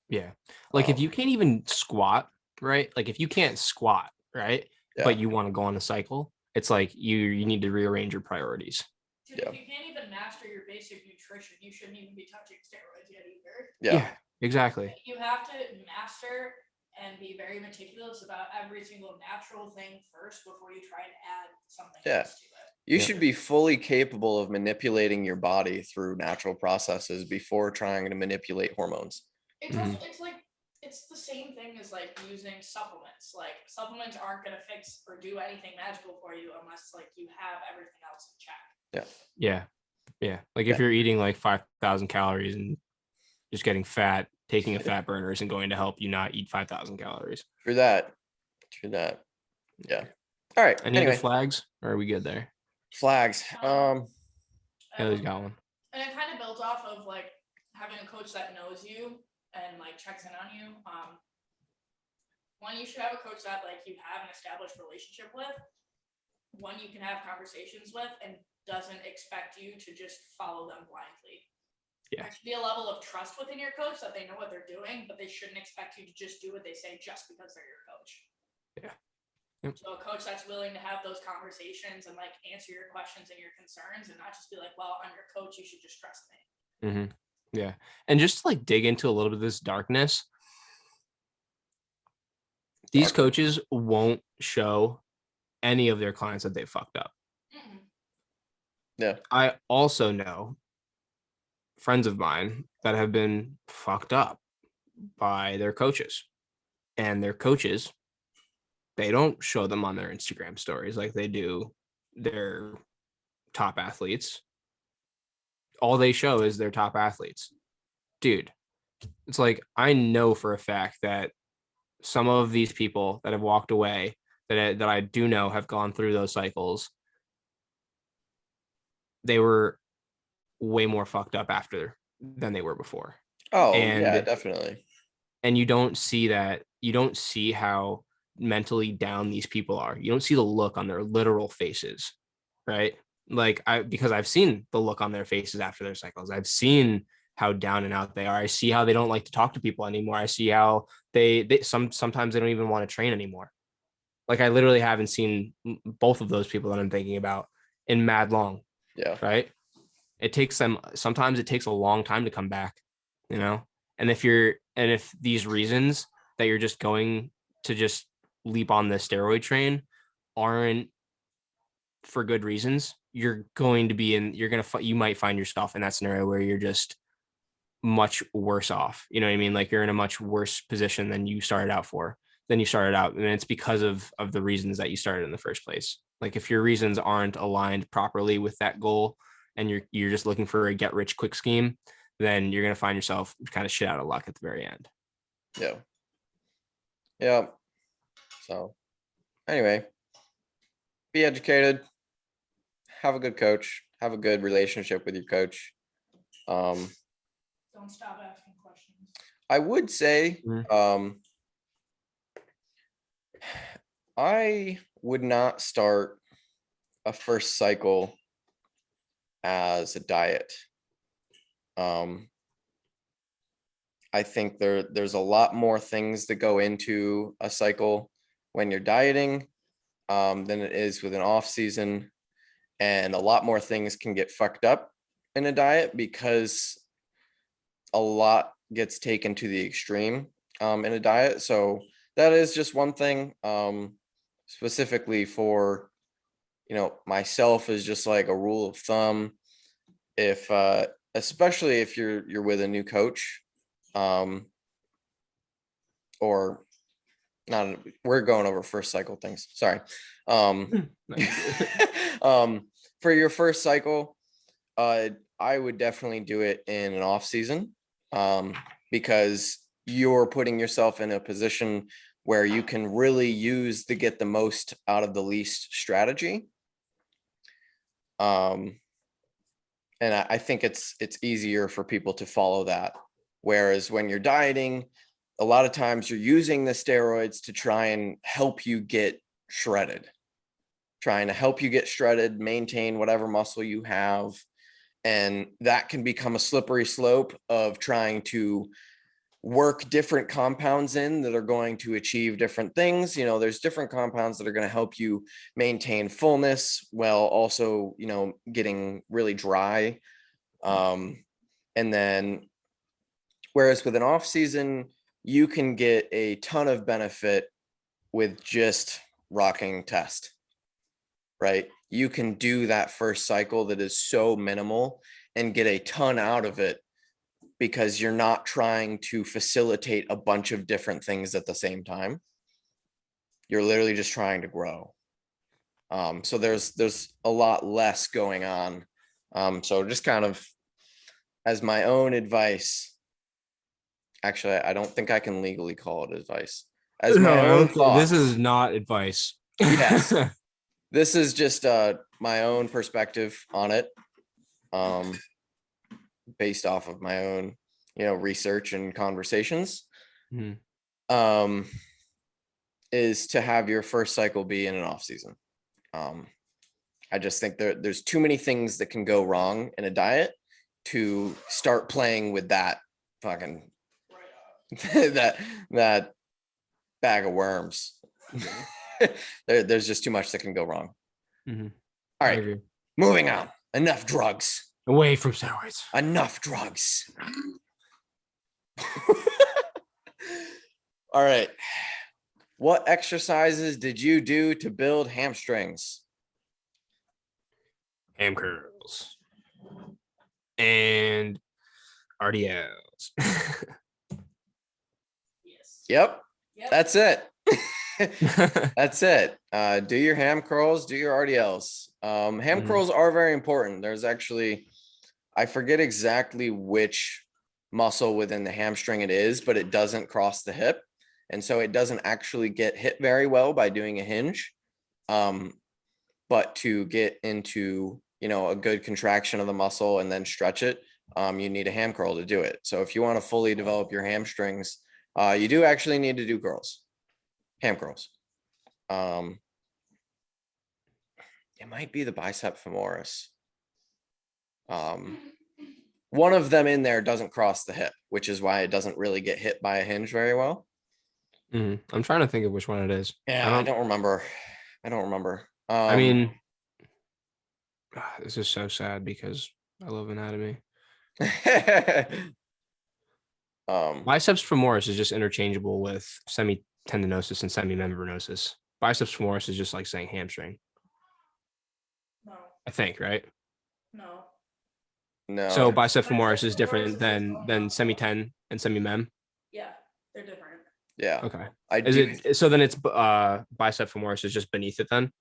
Yeah. Like if you can't even squat, right? Like if you can't squat, right? Yeah. But you want to go on a cycle, it's like you need to rearrange your priorities. Dude, if you can't even master your basic nutrition, you shouldn't even be touching steroids yet either. Yeah, exactly. You have to master and be very meticulous about every single natural thing first before you try and add something else to it. You should be fully capable of manipulating your body through natural processes before trying to manipulate hormones. It's also, it's the same thing as like using supplements. Like supplements aren't going to fix or do anything magical for you unless like you have everything else in check. Yeah. Like if you're eating like 5,000 calories and just getting fat, taking a fat burner isn't going to help you not eat 5,000 calories. True that. Yeah. All right. Any other flags? Or are we good there? Flags. Haley's got one. And it kind of built off of like having a coach that knows you and like checks in on you. One, you should have a coach that like you have an established relationship with, one you can have conversations with, and doesn't expect you to just follow them blindly. Yeah. There should be a level of trust within your coach that they know what they're doing, but they shouldn't expect you to just do what they say just because they're your coach. Yeah. Yep. So a coach that's willing to have those conversations and like answer your questions and your concerns and not just be like, well, I'm your coach, you should just trust me. Yeah. And just to like dig into a little bit of this darkness, these coaches won't show any of their clients that they fucked up. Yeah. I also know friends of mine that have been fucked up by their coaches, and their coaches, they don't show them on their Instagram stories like they do their top athletes. All they show is their top athletes. Dude, it's like, I know for a fact that some of these people that have walked away that I do know have gone through those cycles, they were way more fucked up after than they were before. Oh, and yeah, definitely. And you don't see that. You don't see how mentally down these people are. You don't see the look on their literal faces, right? Like because I've seen the look on their faces after their cycles. I've seen how down and out they are. I see how they don't like to talk to people anymore. I see how sometimes they don't even want to train anymore. Like I literally haven't seen both of those people that I'm thinking about in mad long. Yeah. Right. Sometimes it takes a long time to come back, you know? And if these reasons that you're just going to just leap on the steroid train aren't for good reasons, you might find yourself in that scenario where you're just much worse off. You know what I mean? Like you're in a much worse position than you started out. And it's because of the reasons that you started in the first place. Like if your reasons aren't aligned properly with that goal and you're just looking for a get rich quick scheme, then you're going to find yourself kind of shit out of luck at the very end. Yeah. Yeah. So anyway, be educated, have a good coach, have a good relationship with your coach. Don't stop asking questions. I would say, I would not start a first cycle as a diet. I think there's a lot more things that go into a cycle when you're dieting than it is with an off season, and a lot more things can get fucked up in a diet because a lot gets taken to the extreme in a diet. So that is just one thing specifically for, myself, is just like a rule of thumb. If especially if you're with a new coach, or not, we're going over first cycle things. Sorry. For your first cycle, I would definitely do it in an off season, because you're putting yourself in a position where you can really use the get the most out of the least strategy. And I think it's easier for people to follow that. Whereas when you're dieting, a lot of times you're using the steroids to try and help you get shredded, maintain whatever muscle you have. And that can become a slippery slope of trying to work different compounds in that are going to achieve different things. There's different compounds that are going to help you maintain fullness while also, getting really dry. And then, whereas with an off season, you can get a ton of benefit with just rocking test, right? You can do that first cycle that is so minimal and get a ton out of it because you're not trying to facilitate a bunch of different things at the same time. You're literally just trying to grow. So there's a lot less going on. So just kind of as my own advice, actually, I don't think I can legally call it advice. As my own thoughts. This is not advice. Yes. This is just my own perspective on it, based off of my own, research and conversations. Mm-hmm. Is to have your first cycle be in an off season. I just think there's too many things that can go wrong in a diet to start playing with that fucking that bag of worms. There's just too much that can go wrong. Mm-hmm. All right, moving on. Enough drugs. Away from steroids. Enough drugs. All right. What exercises did you do to build hamstrings? Ham curls. And RDLs. Yes. Yep. That's it. That's it. Do your ham curls, do your RDLs. Ham curls are very important. There's actually, I forget exactly which muscle within the hamstring it is, but it doesn't cross the hip. And so it doesn't actually get hit very well by doing a hinge. But to get into, a good contraction of the muscle and then stretch it, you need a ham curl to do it. So if you want to fully develop your hamstrings, You do actually need to do curls, ham curls. It might be the bicep femoris. One of them in there doesn't cross the hip, which is why it doesn't really get hit by a hinge very well. I'm trying to think of which one it is. Yeah, I don't remember. I mean, this is so sad because I love anatomy. Biceps femoris is just interchangeable with semitendinosus and semimembranosus. Biceps femoris is just like saying hamstring. No. I think, right? No. So bicep femoris is different than semiten and semimem. Yeah, they're different. Yeah. Okay. So then it's bicep femoris is just beneath it then?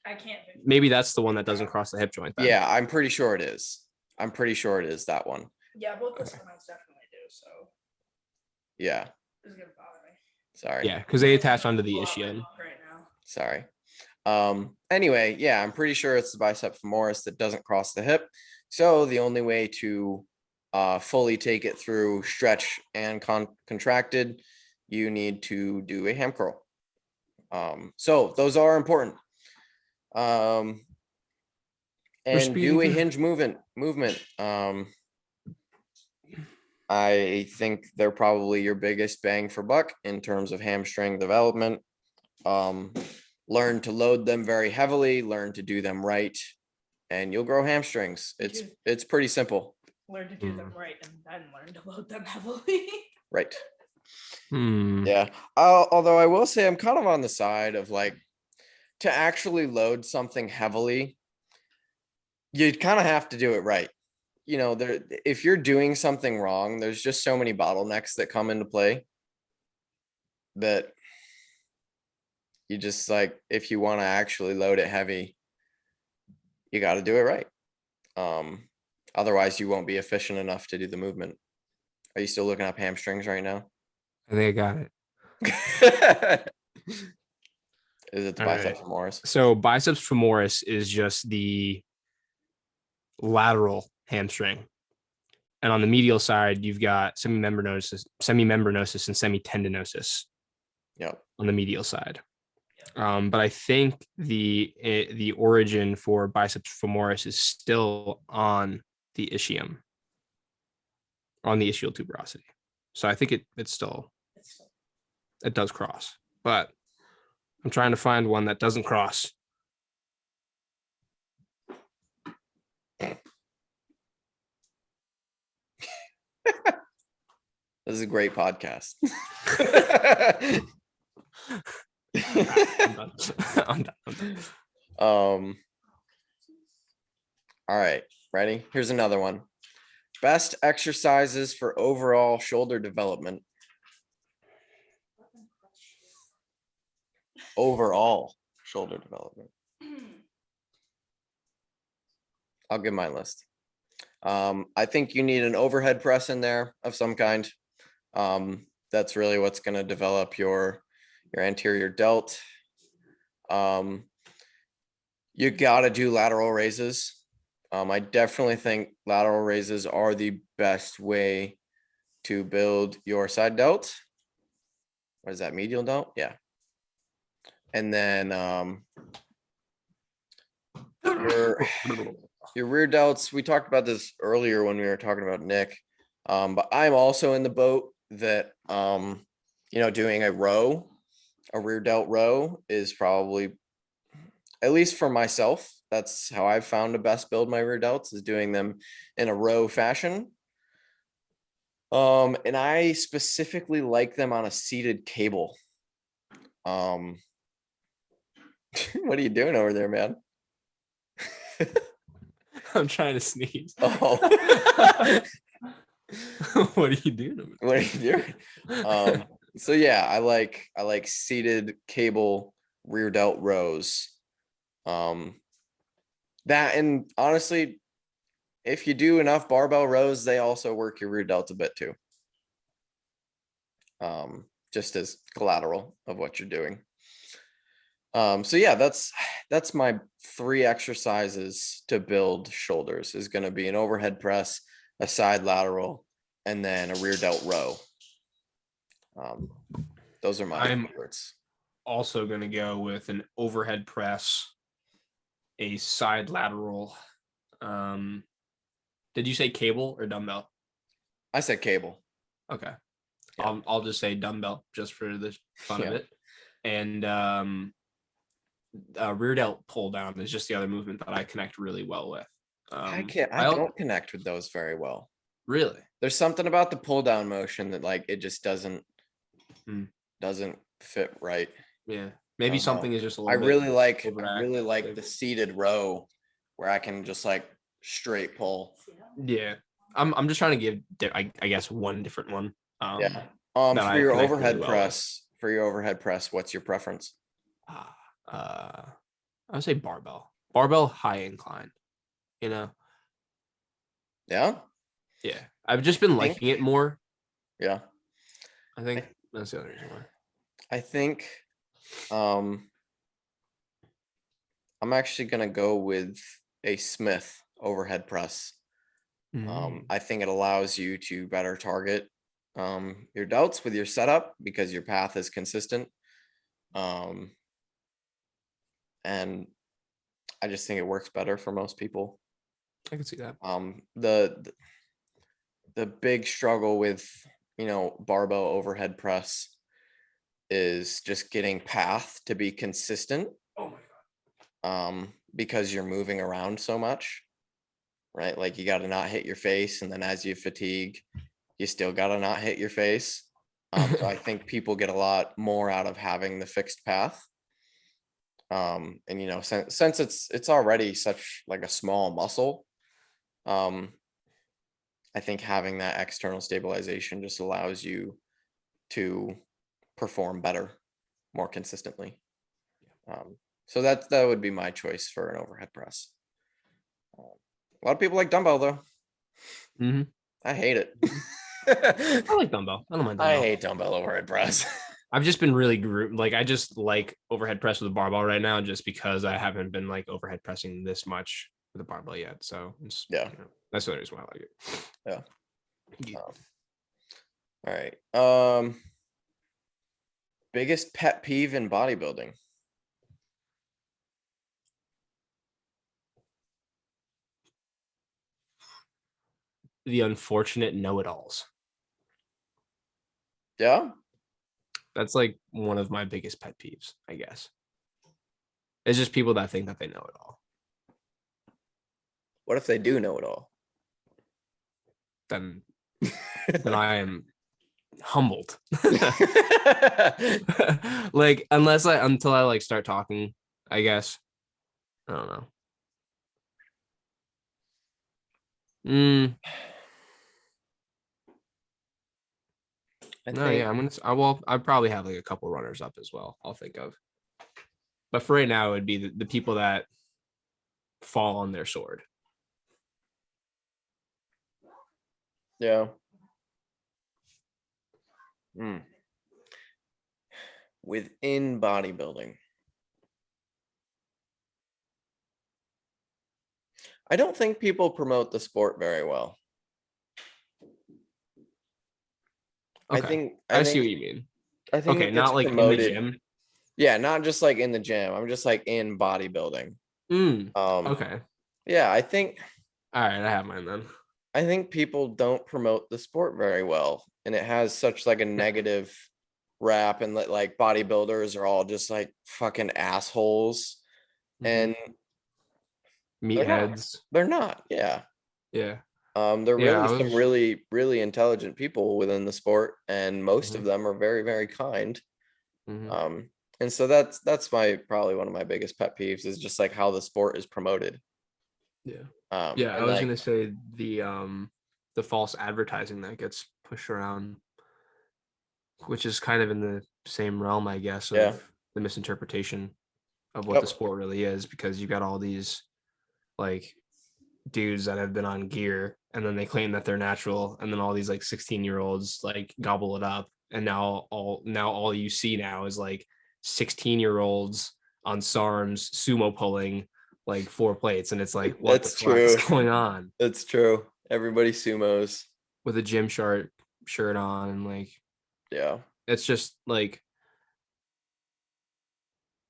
I can't. Maybe that's the one that doesn't cross the hip joint then. Yeah, I'm pretty sure it is. That one. Yeah, both the semis definitely do. So. Yeah. This is gonna bother me. Sorry. Yeah, because they attach onto the ischium. Right now. Sorry. Anyway, yeah, I'm pretty sure it's the bicep femoris that doesn't cross the hip. So the only way to fully take it through stretch and contracted, you need to do a ham curl. So those are important. And do a hinge movement. I think they're probably your biggest bang for buck in terms of hamstring development. Learn to load them very heavily, learn to do them right, and you'll grow hamstrings. It's pretty simple. Learn to do them right and then learn to load them heavily. Right. Yeah. Although I will say I'm kind of on the side of like, to actually load something heavily, you kind of have to do it right. You know, if you're doing something wrong, there's just so many bottlenecks that come into play that you just like, if you want to actually load it heavy, you got to do it right. Otherwise you won't be efficient enough to do the movement. Are you still looking up hamstrings right now? I think I got it. Is it the biceps femoris? So biceps femoris is just the lateral hamstring. And on the medial side, you've got semimembranosus and semitendinosus. Yep. On the medial side. But I think the origin for biceps femoris is still on the ischium, on the ischial tuberosity. So I think it does cross, but I'm trying to find one that doesn't cross. This is a great podcast. I'm done. All right, ready? Here's another one. Best exercises for overall shoulder development. Overall shoulder development. I'll give my list. I think you need an overhead press in there of some kind. That's really what's going to develop your anterior delt. You got to do lateral raises. I definitely think lateral raises are the best way to build your side delt. What is that, medial delt? Yeah. And then your rear delts, we talked about this earlier when we were talking about Nick, but I'm also in the boat that, doing a rear delt row is probably, at least for myself, that's how I've found to best build my rear delts, is doing them in a row fashion. And I specifically like them on a seated cable. What are you doing over there, man? I'm trying to sneeze. Oh. What are you doing? What are you doing? So yeah, I like seated cable rear delt rows. That, and honestly, if you do enough barbell rows, they also work your rear delt a bit too. Just as collateral of what you're doing. So yeah, that's my 3 exercises to build shoulders, is going to be an overhead press, a side lateral, and then a rear delt row. Those are my favorites. Also going to go with an overhead press, a side lateral. Did you say cable or dumbbell? I said cable. Okay. Yeah. I'll just say dumbbell just for the fun of it. And rear delt pull down is just the other movement that I connect really well with. I don't connect with those very well. Really? There's something about the pull down motion that like it just doesn't fit right. Yeah. Maybe something is just a little I really like the seated row where I can just like straight pull. Yeah. I'm just trying to give I guess one different one. For your overhead press, what's your preference? I would say barbell. Barbell high incline. You know? Yeah. Yeah. I've just been liking it more. Yeah. I think that's the other reason why. I think I'm actually gonna go with a Smith overhead press. I think it allows you to better target your delts with your setup because your path is consistent. And I just think it works better for most people. I can see that. The big struggle with, barbell overhead press is just getting path to be consistent. Oh my God. Because you're moving around so much, right? Like you got to not hit your face. And then as you fatigue, you still got to not hit your face. So I think people get a lot more out of having the fixed path. And since it's already such like a small muscle, I think having that external stabilization just allows you to perform better, more consistently. So that would be my choice for an overhead press. A lot of people like dumbbell though. Mm-hmm. I hate it. I like dumbbell. I don't mind dumbbell. I hate dumbbell overhead press. I've just been really I just like overhead press with a barbell right now just because I haven't been like overhead pressing this much with a barbell yet. So that's the reason why I like it. Yeah. All right. Biggest pet peeve in bodybuilding? The unfortunate know-it-alls. Yeah. That's like one of my biggest pet peeves, I guess. It's just people that think that they know it all. What if they do know it all? Then I am humbled. Like until I like start talking, I guess. I don't know. I'll probably have like a couple runners up as well. I'll think of, but for right now, it would be the people that fall on their sword. Yeah. Within bodybuilding, I don't think people promote the sport very well. Okay. I see what you mean. I think okay, not like promoted, in the gym. Yeah, not just like in the gym. I'm just like in bodybuilding. Okay. Yeah, I think. All right, I have mine then. I think people don't promote the sport very well, and it has such like a negative rap, and like bodybuilders are all just like fucking assholes, and meatheads. They're not. Yeah. Yeah. They're really some really, really intelligent people within the sport, and most of them are very, very kind. And so that's probably one of my biggest pet peeves is just like how the sport is promoted. Yeah. I was gonna say the false advertising that gets pushed around, which is kind of in the same realm, I guess, of the misinterpretation of what the sport really is, because you got all these like dudes that have been on gear and then they claim that they're natural, and then all these like 16-year-olds like gobble it up, and now all you see now is like 16-year-olds on SARMs sumo pulling like 4 plates, and it's like, what the fuck is going on? That's true. Everybody sumos with a gym shirt on, and like, yeah, It's just like,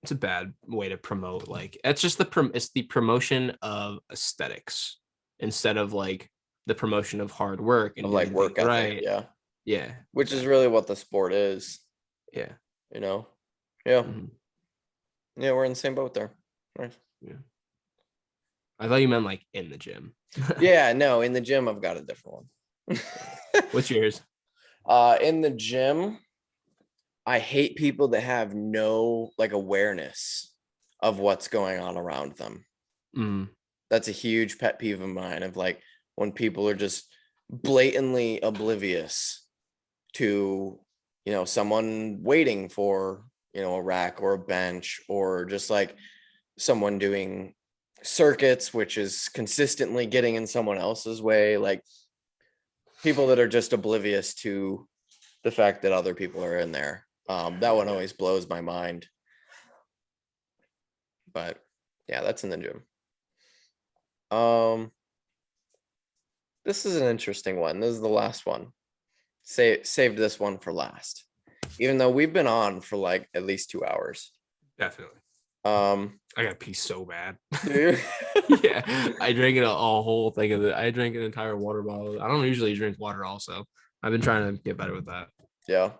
it's a bad way to promote. Like, it's just it's the promotion of aesthetics instead of like the promotion of hard work and Of doing like work things ethic, right. yeah, which is really what the sport is. Yeah, yeah, yeah, we're in the same boat there. Nice. Yeah, I thought you meant like in the gym. Yeah, no, in the gym I've got a different one. What's yours? In the gym, I hate people that have no like awareness of what's going on around them. That's a huge pet peeve of mine, of like when people are just blatantly oblivious to, someone waiting for, a rack or a bench, or just like someone doing circuits, which is consistently getting in someone else's way. Like people that are just oblivious to the fact that other people are in there. That one always blows my mind. But yeah, that's in the gym. This is an interesting one. This is the last one. Saved this one for last, even though we've been on for like at least 2 hours. Definitely. I gotta pee so bad. Do you? Yeah, I drank a whole thing of it. I drank an entire water bottle. I don't usually drink water. Also, I've been trying to get better with that. Yeah,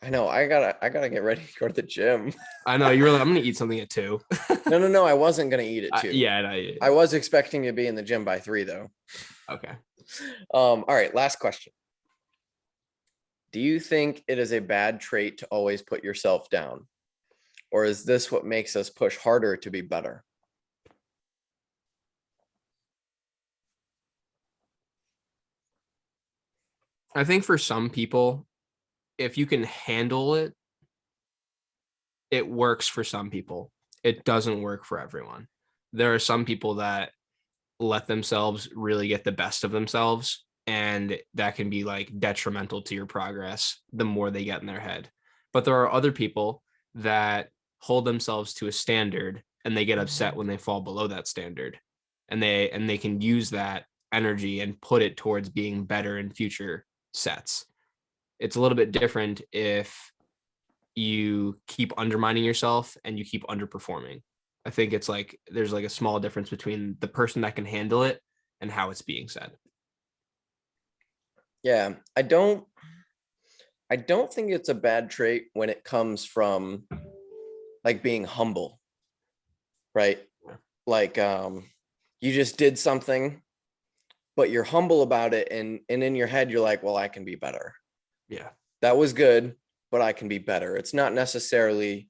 I know. I gotta get ready to go to the gym. I know you're like, I'm gonna eat something at 2. No. I wasn't gonna eat at 2. Yeah. I was expecting to be in the gym by 3 though. Okay. All right. Last question. Do you think it is a bad trait to always put yourself down? Or is this what makes us push harder to be better? I think for some people, if you can handle it, it works for some people. It doesn't work for everyone. There are some people that let themselves really get the best of themselves, and that can be like detrimental to your progress the more they get in their head. But there are other people that hold themselves to a standard and they get upset when they fall below that standard, and they can use that energy and put it towards being better in future sets. It's a little bit different if you keep undermining yourself and you keep underperforming. I think it's like there's like a small difference between the person that can handle it and how it's being said. Yeah, I don't think it's a bad trait when it comes from like being humble, right? Like you just did something, but you're humble about it, and in your head you're like, well, I can be better. Yeah. That was good, but I can be better. It's not necessarily,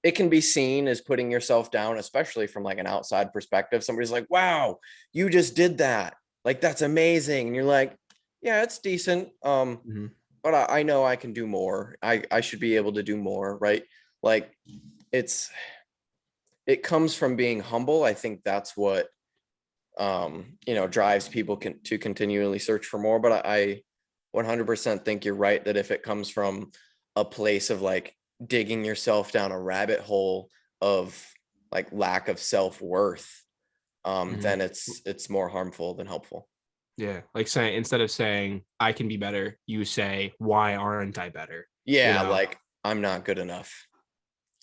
it can be seen as putting yourself down, especially from like an outside perspective. Somebody's like, wow, you just did that. Like, that's amazing. And you're like, yeah, it's decent. But I know I can do more. I should be able to do more, right? Like it comes from being humble. I think that's what, drives people to continually search for more. But I 100% think you're right that if it comes from a place of like digging yourself down a rabbit hole of like lack of self-worth, then it's more harmful than helpful. Yeah, like saying, instead of saying I can be better, you say, why aren't I better? Yeah, like I'm not good enough.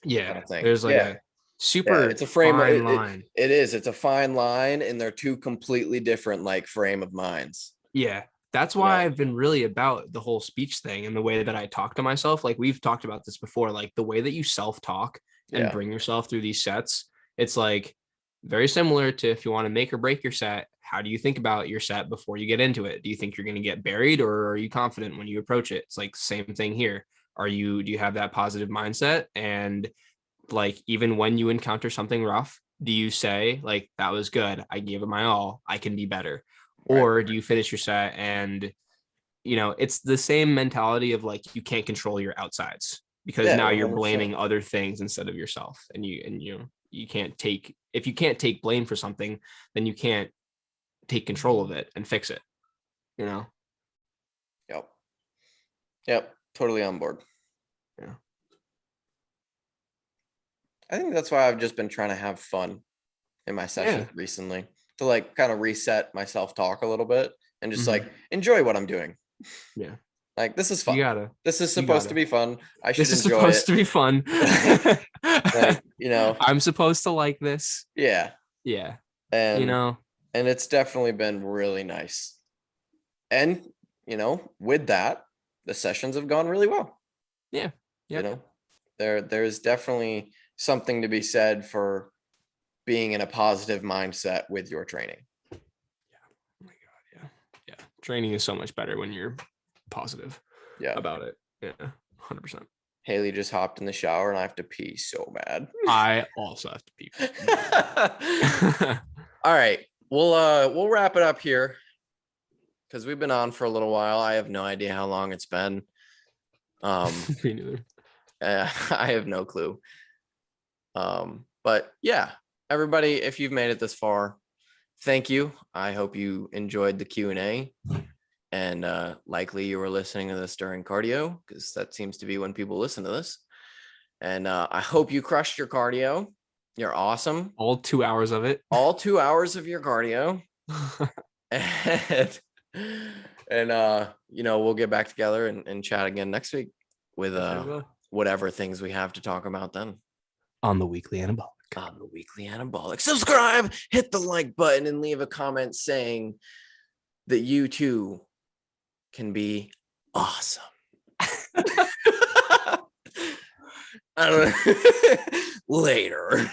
Yeah, there's like a super it's a frame fine line. It is. It's a fine line, and they're two completely different like frame of minds. Yeah, that's why I've been really about the whole speech thing and the way that I talk to myself. Like we've talked about this before, like the way that you self-talk and bring yourself through these sets. It's like very similar to if you want to make or break your set. How do you think about your set before you get into it? Do you think you're going to get buried, or are you confident when you approach it? It's like same thing here. Do you have that positive mindset? And like, even when you encounter something rough, do you say like, that was good, I gave it my all, I can be better? Or do you finish your set and, it's the same mentality of like, you can't control your outsides because now you're 100%. blaming other things instead of yourself. And you can't take, if you can't take blame for something, then you can't take control of it and fix it, Yep. Totally on board. Yeah. I think that's why I've just been trying to have fun in my sessions recently, to like kind of reset my self-talk a little bit and just like enjoy what I'm doing. Yeah. Like, this is fun. This is supposed to be fun. I should This is enjoy supposed to be fun. Like, you know, I'm supposed to like this. Yeah. And you know, and it's definitely been really nice. And, you know, with that, the sessions have gone really well. Yeah. You know, there's definitely something to be said for being in a positive mindset with your training. Yeah. Oh my God. Yeah. Training is so much better when you're positive about it. Yeah. 100%. Haley just hopped in the shower and I have to pee so bad. I also have to pee. All right. We'll wrap it up here because we've been on for a little while. I have no idea how long it's been. Me neither. I have no clue. But yeah, everybody, if you've made it this far, thank you. I hope you enjoyed the Q&A, and likely you were listening to this during cardio, because that seems to be when people listen to this. And I hope you crushed your cardio. You're awesome. All 2 hours of it. All 2 hours of your cardio. and you know, we'll get back together and chat again next week with whatever things we have to talk about then. On the Weekly Anabolic. On the Weekly Anabolic. Subscribe, hit the like button, and leave a comment saying that you too can be awesome. I don't know. Later.